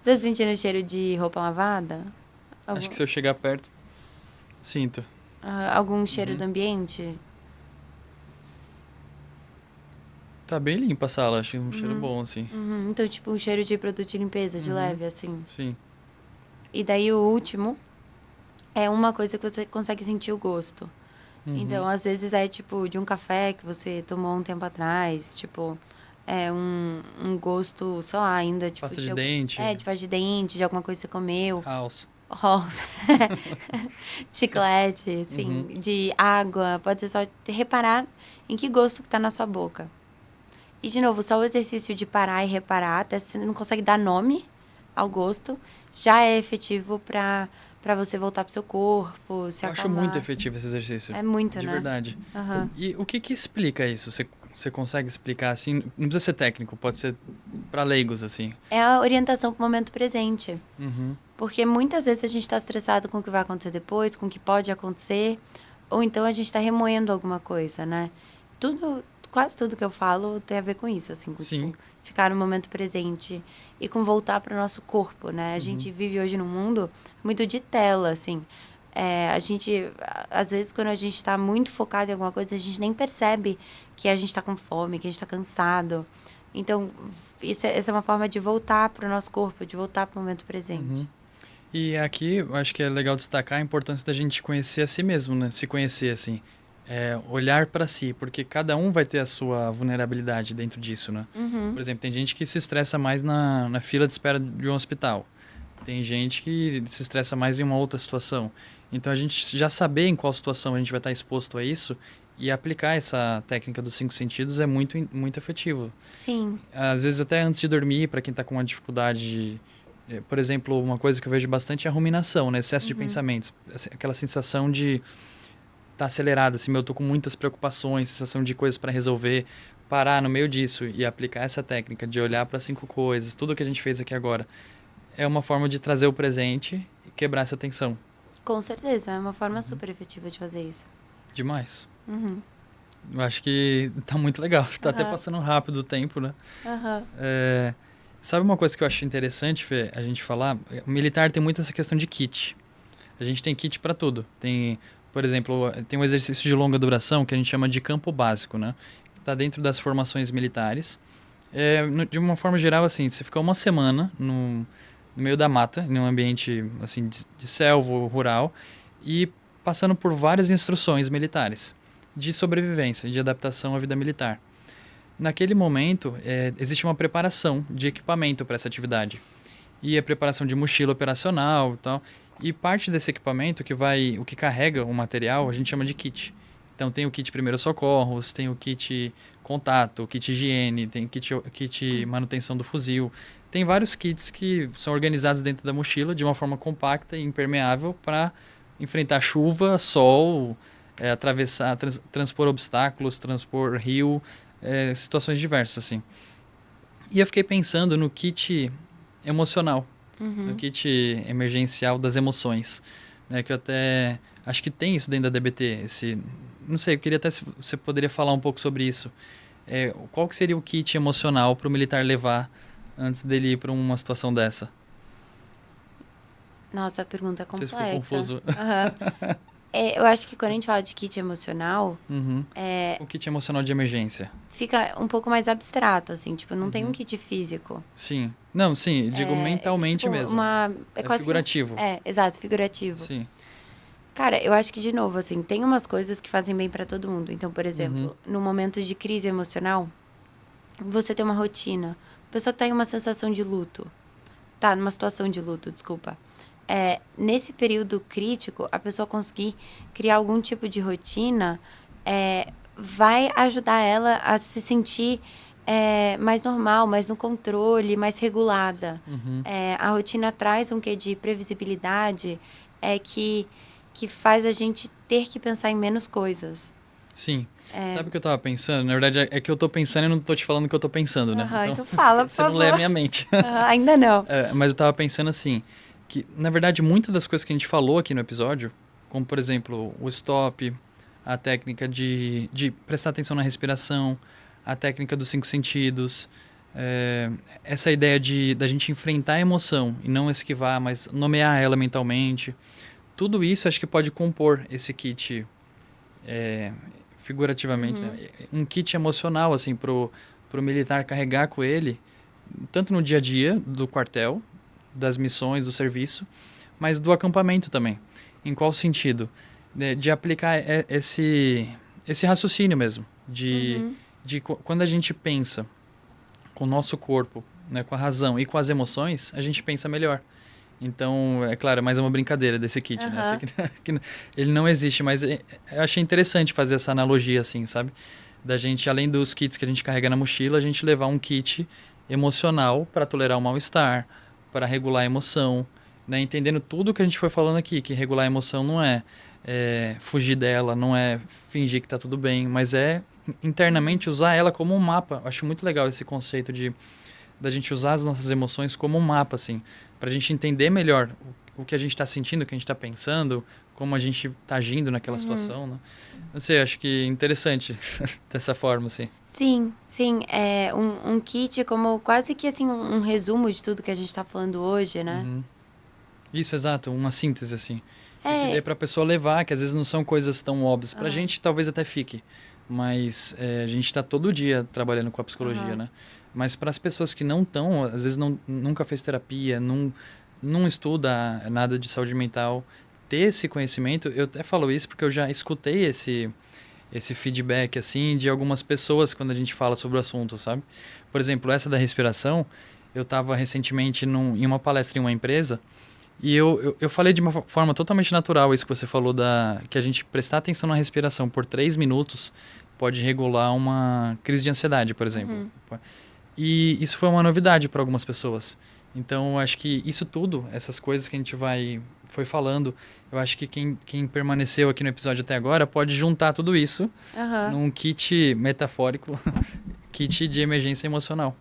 Tá sentindo o cheiro de roupa lavada? Acho que se eu chegar perto, sinto. Algum cheiro do ambiente? Tá bem limpa a sala, achei um cheiro bom, assim. Então, tipo, um cheiro de produto de limpeza, de leve, assim. Sim. E daí o último é uma coisa que você consegue sentir o gosto. Então, às vezes é tipo de um café que você tomou um tempo atrás, tipo, um gosto, sei lá, ainda tipo. Pasta de dente. De pasta de dente, de alguma coisa que você comeu. House. Chiclete, assim, de água. Pode ser só reparar em que gosto que tá na sua boca. E, de novo, só o exercício de parar e reparar, até se você não consegue dar nome ao gosto, já é efetivo para você voltar pro seu corpo, se Eu acho acalmar. muito efetivo esse exercício. É muito, de né? verdade. Aham. E o que explica isso? Você consegue explicar assim? Não precisa ser técnico, pode ser para leigos, assim. É a orientação pro momento presente. Uhum. Porque muitas vezes a gente está estressado com o que vai acontecer depois, com o que pode acontecer, ou então a gente está remoendo alguma coisa, né? Quase tudo que eu falo tem a ver com isso, assim, com Sim. tipo, ficar no momento presente e com voltar para o nosso corpo, né? A gente vive hoje num mundo muito de tela, assim. A gente, às vezes, quando a gente está muito focado em alguma coisa, a gente nem percebe que a gente está com fome, que a gente está cansado. Então, essa é uma forma de voltar para o nosso corpo, de voltar para o momento presente. E aqui, eu acho que é legal destacar a importância da gente conhecer a si mesmo, né? Se conhecer, assim. Olhar para si, porque cada um vai ter a sua vulnerabilidade dentro disso, né? Por exemplo, tem gente que se estressa mais na fila de espera de um hospital. Tem gente que se estressa mais em uma outra situação. Então, a gente já saber em qual situação a gente vai estar exposto a isso e aplicar essa técnica dos 5 sentidos é muito, muito efetivo. Sim. Às vezes, até antes de dormir, para quem está com uma dificuldade... Por exemplo, uma coisa que eu vejo bastante é a ruminação, né? Excesso de pensamentos. Aquela sensação de... tá acelerado, assim, eu tô com muitas preocupações, sensação de coisas para resolver, parar no meio disso e aplicar essa técnica de olhar para 5 coisas, tudo que a gente fez aqui agora, é uma forma de trazer o presente e quebrar essa tensão. Com certeza, é uma forma super efetiva de fazer isso. Demais. Uhum. Eu acho que tá muito legal. Tá até Aham. passando rápido o tempo, né? Aham. Sabe uma coisa que eu acho interessante, Fê, a gente falar? O militar tem muito essa questão de kit. A gente tem kit para tudo. Tem, por exemplo, tem um exercício de longa duração que a gente chama de campo básico, né? Está dentro das formações militares. De uma forma geral, assim, você fica uma semana no meio da mata, em um ambiente assim de selva ou rural, e passando por várias instruções militares de sobrevivência, de adaptação à vida militar. Naquele momento, existe uma preparação de equipamento para essa atividade. E a preparação de mochila operacional e tal. E parte desse equipamento, o que carrega o material, a gente chama de kit. Então tem o kit primeiros socorros, tem o kit contato, o kit higiene, tem o kit manutenção do fuzil. Tem vários kits que são organizados dentro da mochila de uma forma compacta e impermeável para enfrentar chuva, sol, atravessar, transpor obstáculos, transpor rio, situações diversas, assim. E eu fiquei pensando no kit emocional, no kit emergencial das emoções, né? Que eu até acho que tem isso dentro da DBT. Não sei, eu queria até se você poderia falar um pouco sobre isso. Qual que seria o kit emocional para o militar levar antes dele ir para uma situação dessa? Nossa, a pergunta é Não sei se complexa. ficou confuso. Aham. Eu acho que quando a gente fala de kit emocional, O kit emocional de emergência. fica um pouco mais abstrato, assim. Tipo, não tem um kit físico. Sim. Não, sim, digo mentalmente Tipo, mesmo. É quase figurativo. Exato, figurativo. Sim. Cara, eu acho que, de novo, assim, tem umas coisas que fazem bem pra todo mundo. Então, por exemplo, no momento de crise emocional, você tem uma rotina. Pessoa que tá em uma sensação de luto. Tá, numa situação de luto, desculpa. Nesse período crítico, a pessoa conseguir criar algum tipo de rotina vai ajudar ela a se sentir mais normal, mais no controle, mais regulada. A rotina traz um quê de previsibilidade que faz a gente ter que pensar em menos coisas. Sim. Sabe o que eu tava pensando? Na verdade, é que eu tô pensando e não tô te falando o que eu tô pensando, né? Então fala, por você não favor. lê a minha mente. Ainda não. Mas eu tava pensando assim, que, na verdade, muitas das coisas que a gente falou aqui no episódio, como, por exemplo, o stop, a técnica de prestar atenção na respiração, a técnica dos 5 sentidos, essa ideia da gente enfrentar a emoção e não esquivar, mas nomear ela mentalmente, tudo isso acho que pode compor esse kit, figurativamente, né? Um kit emocional, assim, pro militar carregar com ele, tanto no dia a dia do quartel, das missões, do serviço, mas do acampamento também. Em qual sentido? De aplicar esse raciocínio mesmo, de quando a gente pensa com o nosso corpo, né, com a razão e com as emoções, a gente pensa melhor. Então, é claro, mas é uma brincadeira desse kit, né? Ele não existe, mas eu achei interessante fazer essa analogia, assim, sabe? Da gente, além dos kits que a gente carrega na mochila, a gente levar um kit emocional para tolerar o mal-estar, para regular a emoção, né? Entendendo tudo que a gente foi falando aqui, que regular a emoção não é fugir dela, não é fingir que tá tudo bem, mas é internamente usar ela como um mapa. Acho muito legal esse conceito da gente usar as nossas emoções como um mapa, assim, para a gente entender melhor o que a gente está sentindo, o que a gente está pensando, como a gente está agindo naquela situação, né? Não sei, acho que é interessante dessa forma, assim. Sim, sim. É um kit como quase que assim um resumo de tudo que a gente está falando hoje, né? Isso, exato, uma síntese, assim. Entender para a pessoa levar, que às vezes não são coisas tão óbvias. Para a gente talvez até fique, mas a gente está todo dia trabalhando com a psicologia, né? Mas para as pessoas que não estão, às vezes nunca fez terapia, não estuda nada de saúde mental, ter esse conhecimento, eu até falo isso porque eu já escutei esse feedback, assim, de algumas pessoas quando a gente fala sobre o assunto, sabe? Por exemplo, essa da respiração, eu estava recentemente em uma palestra em uma empresa e eu falei de uma forma totalmente natural isso que você falou, que a gente prestar atenção na respiração por 3 minutos pode regular uma crise de ansiedade, por exemplo. E isso foi uma novidade para algumas pessoas. Então, eu acho que isso tudo, essas coisas que a gente foi falando, eu acho que quem permaneceu aqui no episódio até agora pode juntar tudo isso num kit metafórico, kit de emergência emocional.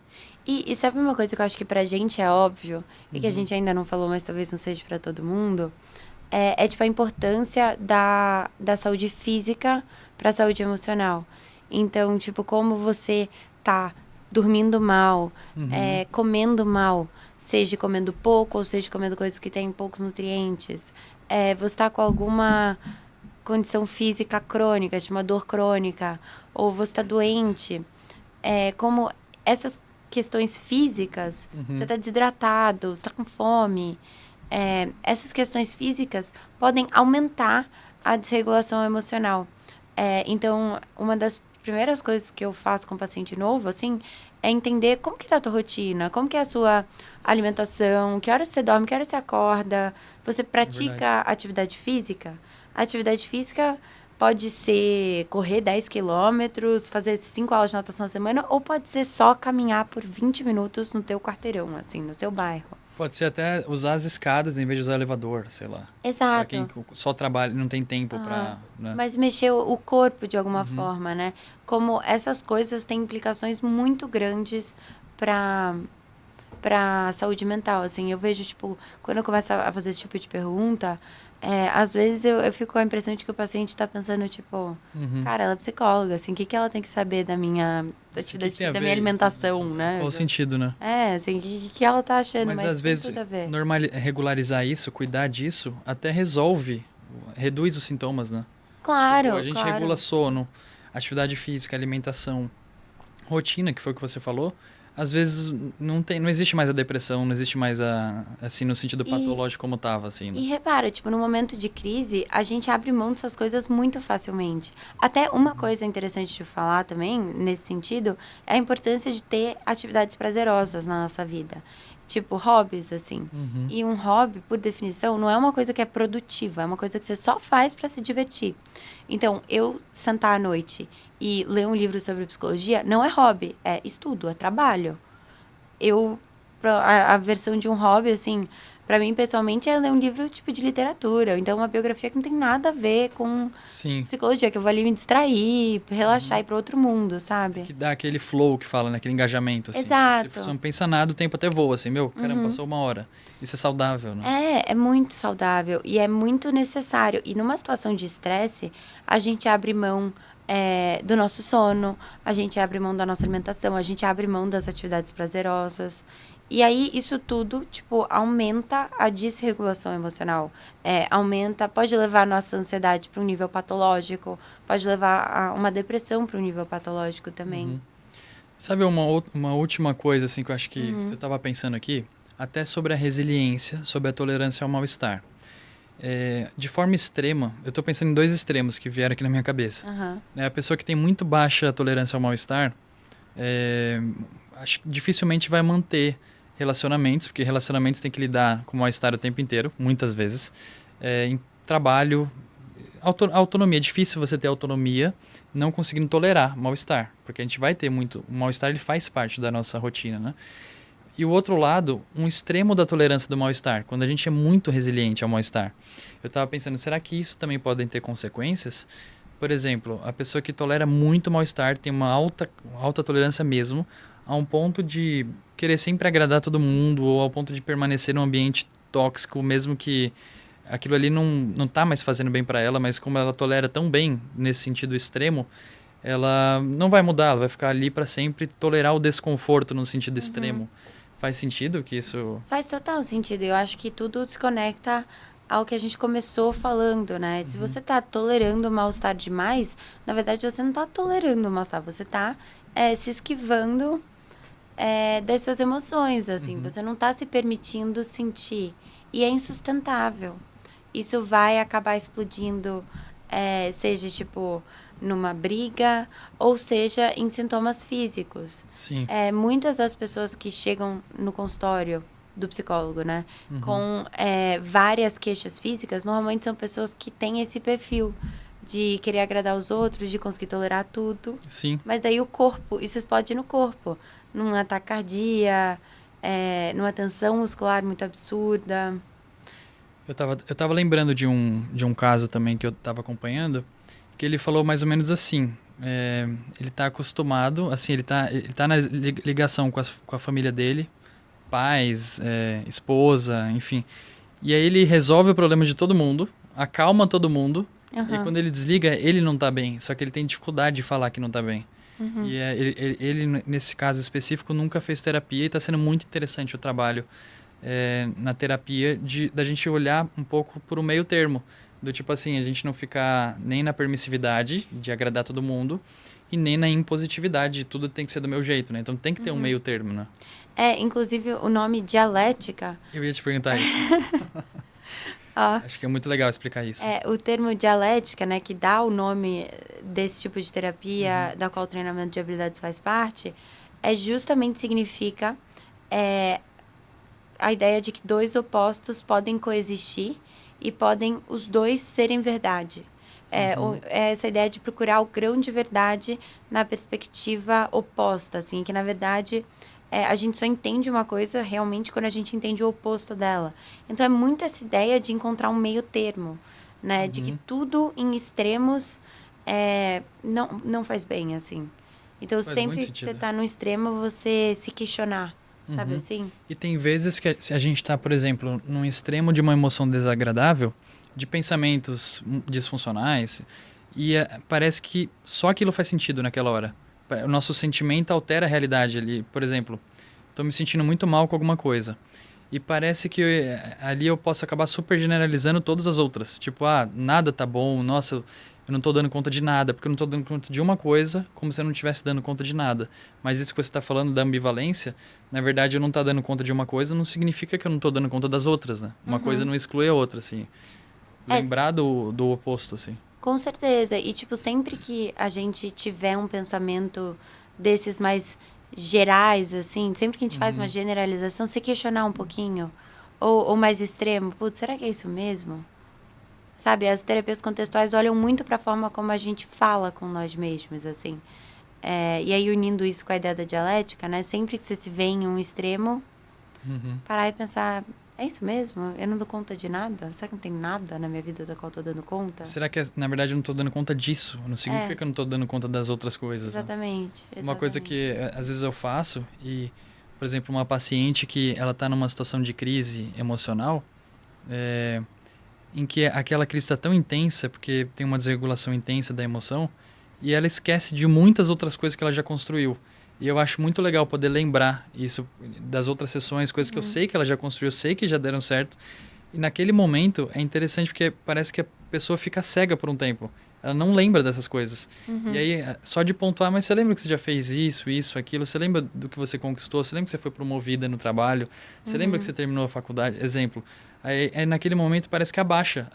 E sabe uma coisa que eu acho que pra gente é óbvio, e que a Uhum. gente ainda não falou, mas talvez não seja pra todo mundo, é tipo a importância da saúde física pra saúde emocional. Então, tipo, como você tá dormindo mal, Uhum. comendo mal, seja comendo pouco ou seja comendo coisas que têm poucos nutrientes, você tá com alguma condição física crônica, tipo uma dor crônica, ou você tá doente, como essas questões físicas, você Uhum. está desidratado, você está com fome, essas questões físicas podem aumentar a desregulação emocional. Então, uma das primeiras coisas que eu faço com o paciente novo, assim, é entender como que tá a tua rotina, como que é a sua alimentação, que horas você dorme, que horas você acorda, você É verdade. pratica atividade física? A atividade física pode ser correr 10 quilômetros, fazer 5 aulas de natação na semana, ou pode ser só caminhar por 20 minutos no teu quarteirão, assim, no seu bairro. Pode ser até usar as escadas em vez de usar o elevador, sei lá. Pra quem Exato. só trabalha e não tem tempo Aham. pra, né? Mas mexer o corpo de alguma Uhum. forma, né? Como essas coisas têm implicações muito grandes para para saúde mental, assim. Eu vejo, tipo, quando eu começo a fazer esse tipo de pergunta, às vezes eu fico com a impressão de que o paciente tá pensando, tipo, Uhum. cara, ela é psicóloga, assim, o que que ela tem que saber da minha Assim, o que atividade que tem a física, da minha ver isso? alimentação, né? Qual o sentido, né? Assim, o que que ela tá achando, Mas às mas tem vezes tudo a ver. regularizar isso, cuidar disso, até resolve, reduz os sintomas, né? Tipo, a Claro, gente regula claro. sono, atividade física, alimentação, rotina, que foi o que você falou. Às vezes não existe mais a depressão, não existe mais assim, no sentido E patológico como tava, assim, né? E repara, tipo, no momento de crise, a gente abre mão dessas coisas muito facilmente. Até uma coisa interessante de falar também, nesse sentido, é a importância de ter atividades prazerosas na nossa vida. Tipo, hobbies, assim. Uhum. E um hobby, por definição, não é uma coisa que é produtiva, é uma coisa que você só faz para se divertir. Então, eu sentar à noite e ler um livro sobre psicologia não é hobby, é estudo, é trabalho. Eu a versão de um hobby, assim, pra mim, pessoalmente, é ler um livro, tipo, de literatura. Ou então, uma biografia que não tem nada a ver com Sim. psicologia, que eu vou ali me distrair, relaxar, Uhum. ir para outro mundo, sabe? Que dá aquele flow que fala, né? Aquele engajamento, assim. Você Exato. não pensa nada, o tempo até voa, assim. Meu, caramba, Uhum. passou uma hora. Isso é saudável, né? É muito saudável e é muito necessário. E numa situação de estresse, a gente abre mão do nosso sono, a gente abre mão da nossa alimentação, a gente abre mão das atividades prazerosas. E aí, isso tudo, tipo, aumenta a desregulação emocional. Aumenta, pode levar a nossa ansiedade para um nível patológico, pode levar a uma depressão para um nível patológico também. Uhum. Sabe uma última coisa, assim, que eu acho que eu Uhum. tava pensando aqui? Até sobre a resiliência, sobre a tolerância ao mal-estar. De forma extrema, eu tô pensando em dois extremos que vieram aqui na minha cabeça. Aham. Né? A pessoa que tem muito baixa tolerância ao mal-estar, acho que dificilmente vai manter relacionamentos, porque relacionamentos tem que lidar com o mal-estar o tempo inteiro, muitas vezes. Em trabalho, autonomia. É difícil você ter autonomia não conseguindo tolerar mal-estar, porque a gente vai ter muito. O mal-estar ele faz parte da nossa rotina, né? E o outro lado, um extremo da tolerância do mal-estar, quando a gente é muito resiliente ao mal-estar. Eu estava pensando, será que isso também pode ter consequências? Por exemplo, a pessoa que tolera muito mal-estar tem uma alta tolerância mesmo, a um ponto de querer sempre agradar todo mundo, ou ao ponto de permanecer num ambiente tóxico, mesmo que aquilo ali não tá mais fazendo bem para ela, mas como ela tolera tão bem nesse sentido extremo, ela não vai mudar, ela vai ficar ali para sempre tolerar o desconforto no sentido Uhum. extremo. Faz sentido que isso. Faz total sentido. Eu acho que tudo desconecta ao que a gente começou falando, né? Se Uhum. você tá tolerando o mal-estar demais, na verdade você não tá tolerando o mal-estar, você tá se esquivando das suas emoções, assim. Uhum. Você não tá se permitindo sentir. E é insustentável. Isso vai acabar explodindo, seja tipo numa briga, ou seja em sintomas físicos. Sim. Muitas das pessoas que chegam no consultório do psicólogo, né, Uhum. com várias queixas físicas, normalmente são pessoas que têm esse perfil de querer agradar os outros, de conseguir tolerar tudo. Sim. Mas daí o corpo, isso explode no corpo, num ataque cardíaco, numa tensão muscular muito absurda. Eu tava lembrando de um caso também que eu tava acompanhando, que ele falou mais ou menos assim. ele tá acostumado, assim, ele tá na ligação com a família dele, pais, esposa, enfim. E aí ele resolve o problema de todo mundo, acalma todo mundo, e quando ele desliga, ele não tá bem, só que ele tem dificuldade de falar que não tá bem. E ele, nesse caso específico, nunca fez terapia e está sendo muito interessante o trabalho na terapia da gente olhar um pouco por um meio termo. Do tipo assim, a gente não ficar nem na permissividade de agradar todo mundo e nem na impositividade, tudo tem que ser do meu jeito, né? Então tem que ter um meio termo, né? Inclusive o nome dialética... Eu ia te perguntar isso. Acho que é muito legal explicar isso. O termo dialética, né, que dá o nome desse tipo de terapia, da qual o treinamento de habilidades faz parte, justamente significa a ideia de que dois opostos podem coexistir e podem os dois serem verdade. Essa ideia de procurar o grão de verdade na perspectiva oposta, assim, que na verdade... a gente só entende uma coisa realmente quando a gente entende o oposto dela. Então, é muito essa ideia de encontrar um meio termo, né? De que tudo em extremos não faz bem, assim. Então, Faz sempre muito que você sentido. está no extremo, você se questionar, sabe assim? E tem vezes que a gente está, por exemplo, num extremo de uma emoção desagradável, de pensamentos disfuncionais, e parece que só aquilo faz sentido naquela hora. O nosso sentimento altera a realidade ali. Por exemplo, estou me sentindo muito mal com alguma coisa. E parece que ali eu posso acabar super generalizando todas as outras. Tipo, nada tá bom, nossa, eu não estou dando conta de nada, porque eu não estou dando conta de uma coisa, como se eu não estivesse dando conta de nada. Mas isso que você está falando da ambivalência, na verdade, eu não estar dando conta de uma coisa não significa que eu não estou dando conta das outras, né? Uma coisa não exclui a outra, assim. Lembrar do oposto, assim. Com certeza. E, tipo, sempre que a gente tiver um pensamento desses mais gerais, assim, sempre que a gente faz uma generalização, se questionar um pouquinho, ou mais extremo, putz, será que é isso mesmo? Sabe, as terapias contextuais olham muito para a forma como a gente fala com nós mesmos, assim. E aí, unindo isso com a ideia da dialética, né? Sempre que você se vê em um extremo, parar e pensar... É isso mesmo? Eu não dou conta de nada? Será que não tem nada na minha vida da qual eu tô dando conta? Será que, na verdade, eu não estou dando conta disso? Não significa que eu não estou dando conta das outras coisas. Exatamente. Né? Uma coisa que, às vezes, eu faço, e, por exemplo, uma paciente que ela está numa situação de crise emocional, em que aquela crise está tão intensa, porque tem uma desregulação intensa da emoção, e ela esquece de muitas outras coisas que ela já construiu. E eu acho muito legal poder lembrar isso das outras sessões, coisas que eu sei que ela já construiu, eu sei que já deram certo. E naquele momento é interessante porque parece que a pessoa fica cega por um tempo. Ela não lembra dessas coisas. E aí, só de pontuar, mas você lembra que você já fez isso, aquilo? Você lembra do que você conquistou? Você lembra que você foi promovida no trabalho? Você lembra que você terminou a faculdade? Exemplo. Aí naquele momento parece que abaixa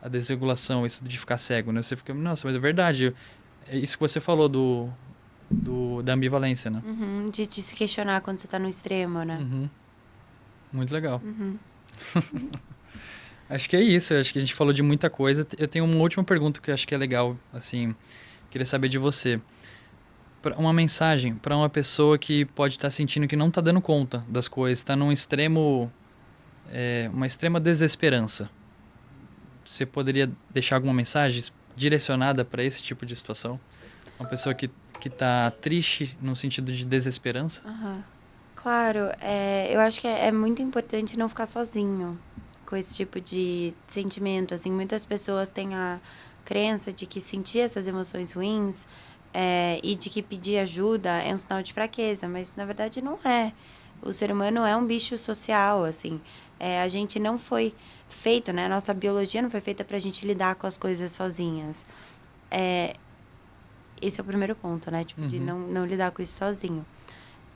a desregulação, isso de ficar cego, né? Você fica, nossa, mas é verdade. É isso que você falou da ambivalência, né? De se questionar quando você tá no extremo, né? Muito legal. Acho que é isso. Acho que a gente falou de muita coisa. Eu tenho uma última pergunta que eu acho que é legal, assim, queria saber de você. Uma mensagem para uma pessoa que pode estar sentindo que não está dando conta das coisas, está num extremo, uma extrema desesperança. Você poderia deixar alguma mensagem direcionada para esse tipo de situação? Uma pessoa que está triste no sentido de desesperança? Claro, eu acho que é muito importante não ficar sozinho com esse tipo de sentimento. Assim, muitas pessoas têm a crença de que sentir essas emoções ruins e de que pedir ajuda é um sinal de fraqueza, mas na verdade não é. O ser humano é um bicho social, assim. A gente não foi feito, né? A nossa biologia não foi feita pra gente lidar com as coisas sozinhas. Esse é o primeiro ponto, né? Tipo, de não lidar com isso sozinho.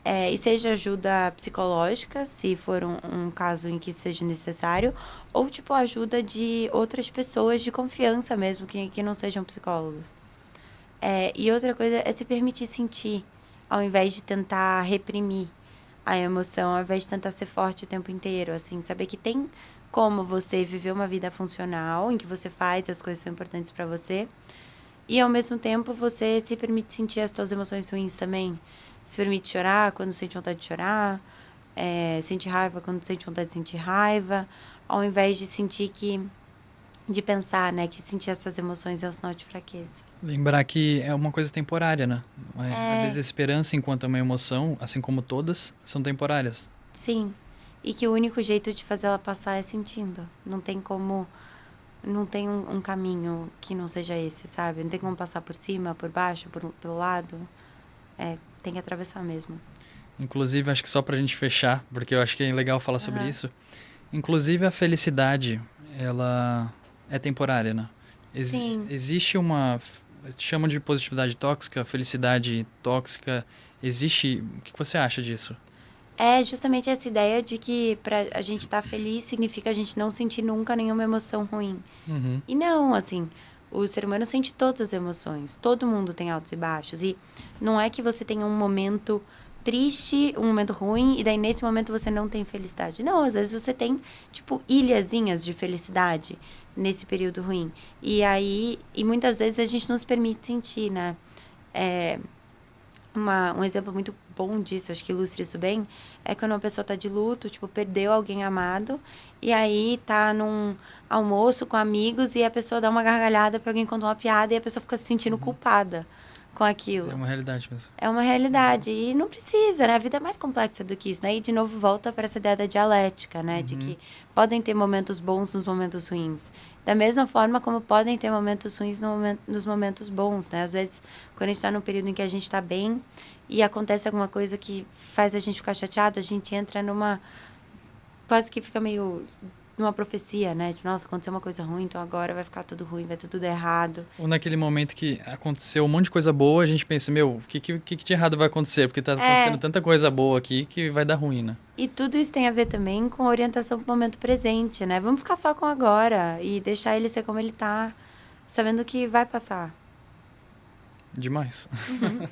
E seja ajuda psicológica, se for um caso em que isso seja necessário, ou, tipo, ajuda de outras pessoas de confiança mesmo, que não sejam psicólogos. E outra coisa é se permitir sentir, ao invés de tentar reprimir a emoção, ao invés de tentar ser forte o tempo inteiro, assim, saber que tem como você viver uma vida funcional, em que você faz as coisas que são importantes pra você, e ao mesmo tempo você se permite sentir as suas emoções ruins também. Se permite chorar quando sente vontade de chorar, sente raiva quando sente vontade de sentir raiva, ao invés de sentir de pensar, né, que sentir essas emoções é um sinal de fraqueza. Lembrar que é uma coisa temporária, né? A É, desesperança, enquanto é uma emoção, assim como todas, são temporárias. sim. E que o único jeito de fazer ela passar é sentindo. Não tem como. Não tem um caminho que não seja esse, sabe? Não tem como passar por cima, por baixo, pelo lado. É, tem que atravessar mesmo. Inclusive, acho que só pra gente fechar, porque eu acho que é legal falar sobre Aham. isso. Inclusive, a felicidade, ela é temporária, né? Sim. Existe uma... Chamam de positividade tóxica, felicidade tóxica. Existe... O que você acha disso? É justamente essa ideia de que pra a gente estar feliz significa a gente não sentir nunca nenhuma emoção ruim. Uhum. E não, assim, o ser humano sente todas as emoções. Todo mundo tem altos e baixos. E não é que você tenha um momento triste, um momento ruim, e daí nesse momento você não tem felicidade. Não, às vezes você tem, tipo, ilhazinhas de felicidade nesse período ruim. E aí, e muitas vezes a gente não se permite sentir, né? É, um exemplo muito bom disso, acho que ilustra isso bem, é quando uma pessoa tá de luto, tipo, perdeu alguém amado, e aí tá num almoço com amigos e a pessoa dá uma gargalhada pra alguém contar uma piada e a pessoa fica se sentindo culpada com É aquilo. uma realidade mesmo. É uma realidade. E não precisa, né? A vida é mais complexa do que isso, né? E de novo volta para essa ideia da dialética, né? De Uhum. que podem ter momentos bons nos momentos ruins. Da mesma forma como podem ter momentos ruins nos momentos bons, né? Às vezes, quando a gente tá num período em que a gente tá bem e acontece alguma coisa que faz a gente ficar chateado, a gente entra numa. Quase que fica meio numa profecia, né? De, nossa, aconteceu uma coisa ruim, então agora vai ficar tudo ruim, vai ter tudo errado. Ou naquele momento que aconteceu um monte de coisa boa, a gente pensa, meu, o que de errado vai acontecer? Porque tá acontecendo É, tanta coisa boa aqui que vai dar ruim, né? e tudo isso tem a ver também com a orientação para o momento presente, né? Vamos ficar só com agora e deixar ele ser como ele tá, sabendo que vai passar. Demais. Uhum.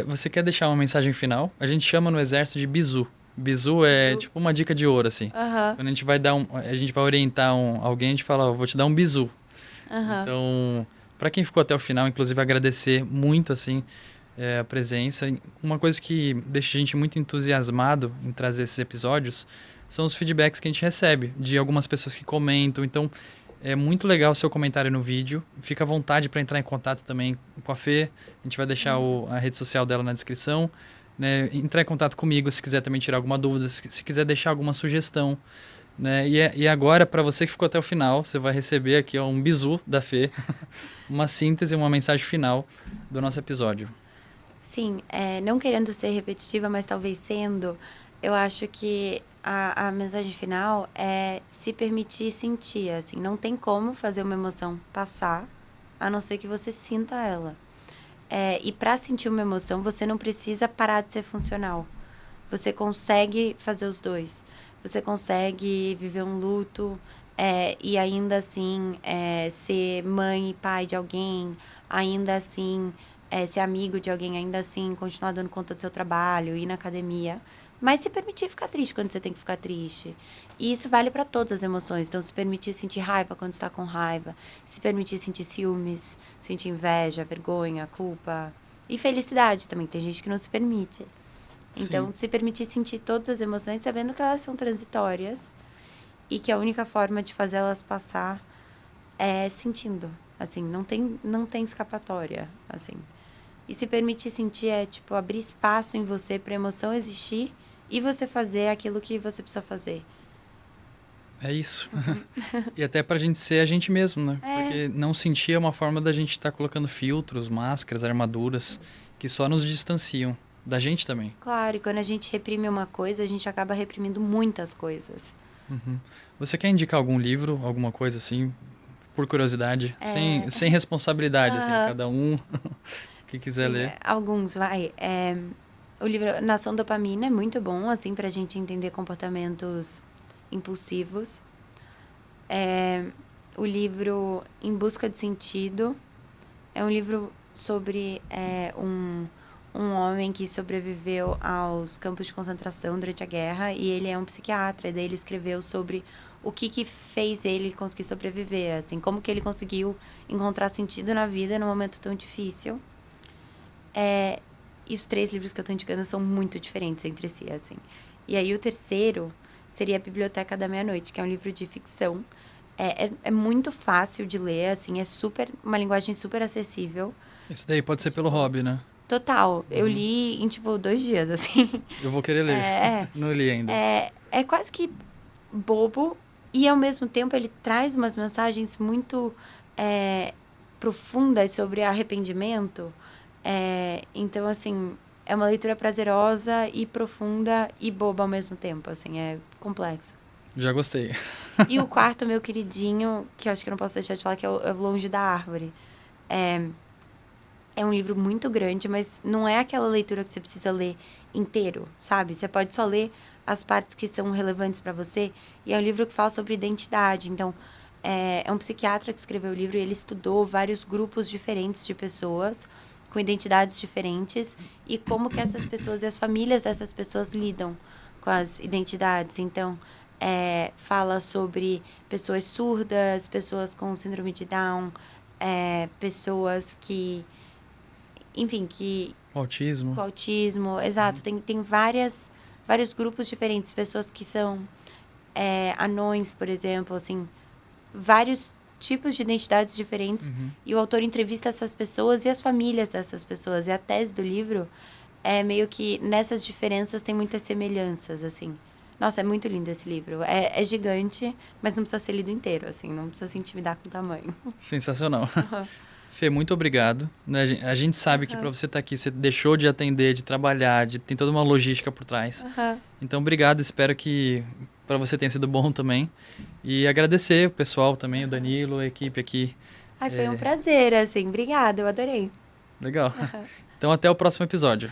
Você quer deixar uma mensagem final? A gente chama no exército de bizu. Bizu é Bizu. tipo uma dica de ouro, assim. Aham, Quando a gente vai a gente vai orientar alguém, a gente fala, ó, vou te dar um bizu. aham. Então, para quem ficou até o final, inclusive agradecer muito, assim, a presença. Uma coisa que deixa a gente muito entusiasmado em trazer esses episódios são os feedbacks que a gente recebe de algumas pessoas que comentam. Então, é muito legal o seu comentário no vídeo. Fica à vontade para entrar em contato também com a Fê. A gente vai deixar a rede social dela na descrição. Né? Entrar em contato comigo se quiser também tirar alguma dúvida, se quiser deixar alguma sugestão. Né? E agora, para você que ficou até o final, você vai receber aqui ó, um bizu da Fê, uma síntese, uma mensagem final do nosso episódio. Sim, não querendo ser repetitiva, mas talvez sendo, eu acho que a mensagem final é se permitir sentir, assim, não tem como fazer uma emoção passar, a não ser que você sinta ela. E para sentir uma emoção, você não precisa parar de ser funcional. Você consegue fazer os dois. Você consegue viver um luto e ainda assim ser mãe e pai de alguém, ainda assim ser amigo de alguém, ainda assim continuar dando conta do seu trabalho, ir na academia. Mas se permitir ficar triste quando você tem que ficar triste. E isso vale para todas as emoções. Então, se permitir sentir raiva quando está com raiva, se permitir sentir ciúmes, sentir inveja, vergonha, culpa. E felicidade também. Tem gente que não se permite. Sim. Então, se permitir sentir todas as emoções, sabendo que elas são transitórias e que a única forma de fazer elas passar é sentindo. Assim, não tem escapatória, assim. E se permitir sentir é, tipo, abrir espaço em você para a emoção existir e você fazer aquilo que você precisa fazer. É isso. E até pra gente ser a gente mesmo, né? É, Porque não sentir é uma forma da gente estar colocando filtros, máscaras, armaduras que só nos distanciam da gente também. claro, e quando a gente reprime uma coisa, a gente acaba reprimindo muitas coisas. Uhum. Você quer indicar algum livro, alguma coisa assim, por curiosidade, É, sem responsabilidade, assim, aham. cada um que quiser Sim, ler. alguns, vai. O livro Nação Dopamina é muito bom, assim, pra gente entender comportamentos impulsivos. O livro Em Busca de Sentido é um livro sobre um homem que sobreviveu aos campos de concentração durante a guerra e ele é um psiquiatra, e daí ele escreveu sobre o que fez ele conseguir sobreviver, assim, como que ele conseguiu encontrar sentido na vida num momento tão difícil. E os 3 livros que eu tô indicando são muito diferentes entre si, assim. E aí o terceiro seria A Biblioteca da Meia-Noite, que é um livro de ficção, É muito fácil de ler, assim, é super, uma linguagem super acessível. Esse daí pode ser pelo hobby, né? Total. Eu li em, tipo, 2 dias, assim. Eu vou querer ler. Não li ainda. É quase que bobo e, ao mesmo tempo, ele traz umas mensagens muito profundas sobre arrependimento. Então, assim, é uma leitura prazerosa e profunda e boba ao mesmo tempo, assim, é complexa. Já gostei. E o quarto, meu queridinho, que eu acho que eu não posso deixar de falar, que é o Longe da Árvore. É um livro muito grande, mas não é aquela leitura que você precisa ler inteiro, sabe? Você pode só ler as partes que são relevantes para você. E é um livro que fala sobre identidade. Então, é um psiquiatra que escreveu o livro e ele estudou vários grupos diferentes de pessoas com identidades diferentes e como que essas pessoas e as famílias dessas pessoas lidam com as identidades. Então, fala sobre pessoas surdas, pessoas com síndrome de Down, pessoas que... Enfim, que... Autismo. Com autismo, exato. Tem vários grupos diferentes. Pessoas que são anões, por exemplo, assim. Vários tipos de identidades diferentes. E o autor entrevista essas pessoas e as famílias dessas pessoas. E a tese do livro é meio que nessas diferenças tem muitas semelhanças, assim. Nossa, é muito lindo esse livro. É gigante, mas não precisa ser lido inteiro, assim. Não precisa se intimidar com o tamanho. Sensacional. Fê, muito obrigado. A gente sabe que para você estar aqui, você deixou de atender, de trabalhar, tem toda uma logística por trás. Então, obrigado. Espero que para você tenha sido bom também. E agradecer o pessoal também, o Danilo, a equipe aqui. Ai, foi um prazer, assim. Obrigada, eu adorei. Legal. Então, até o próximo episódio.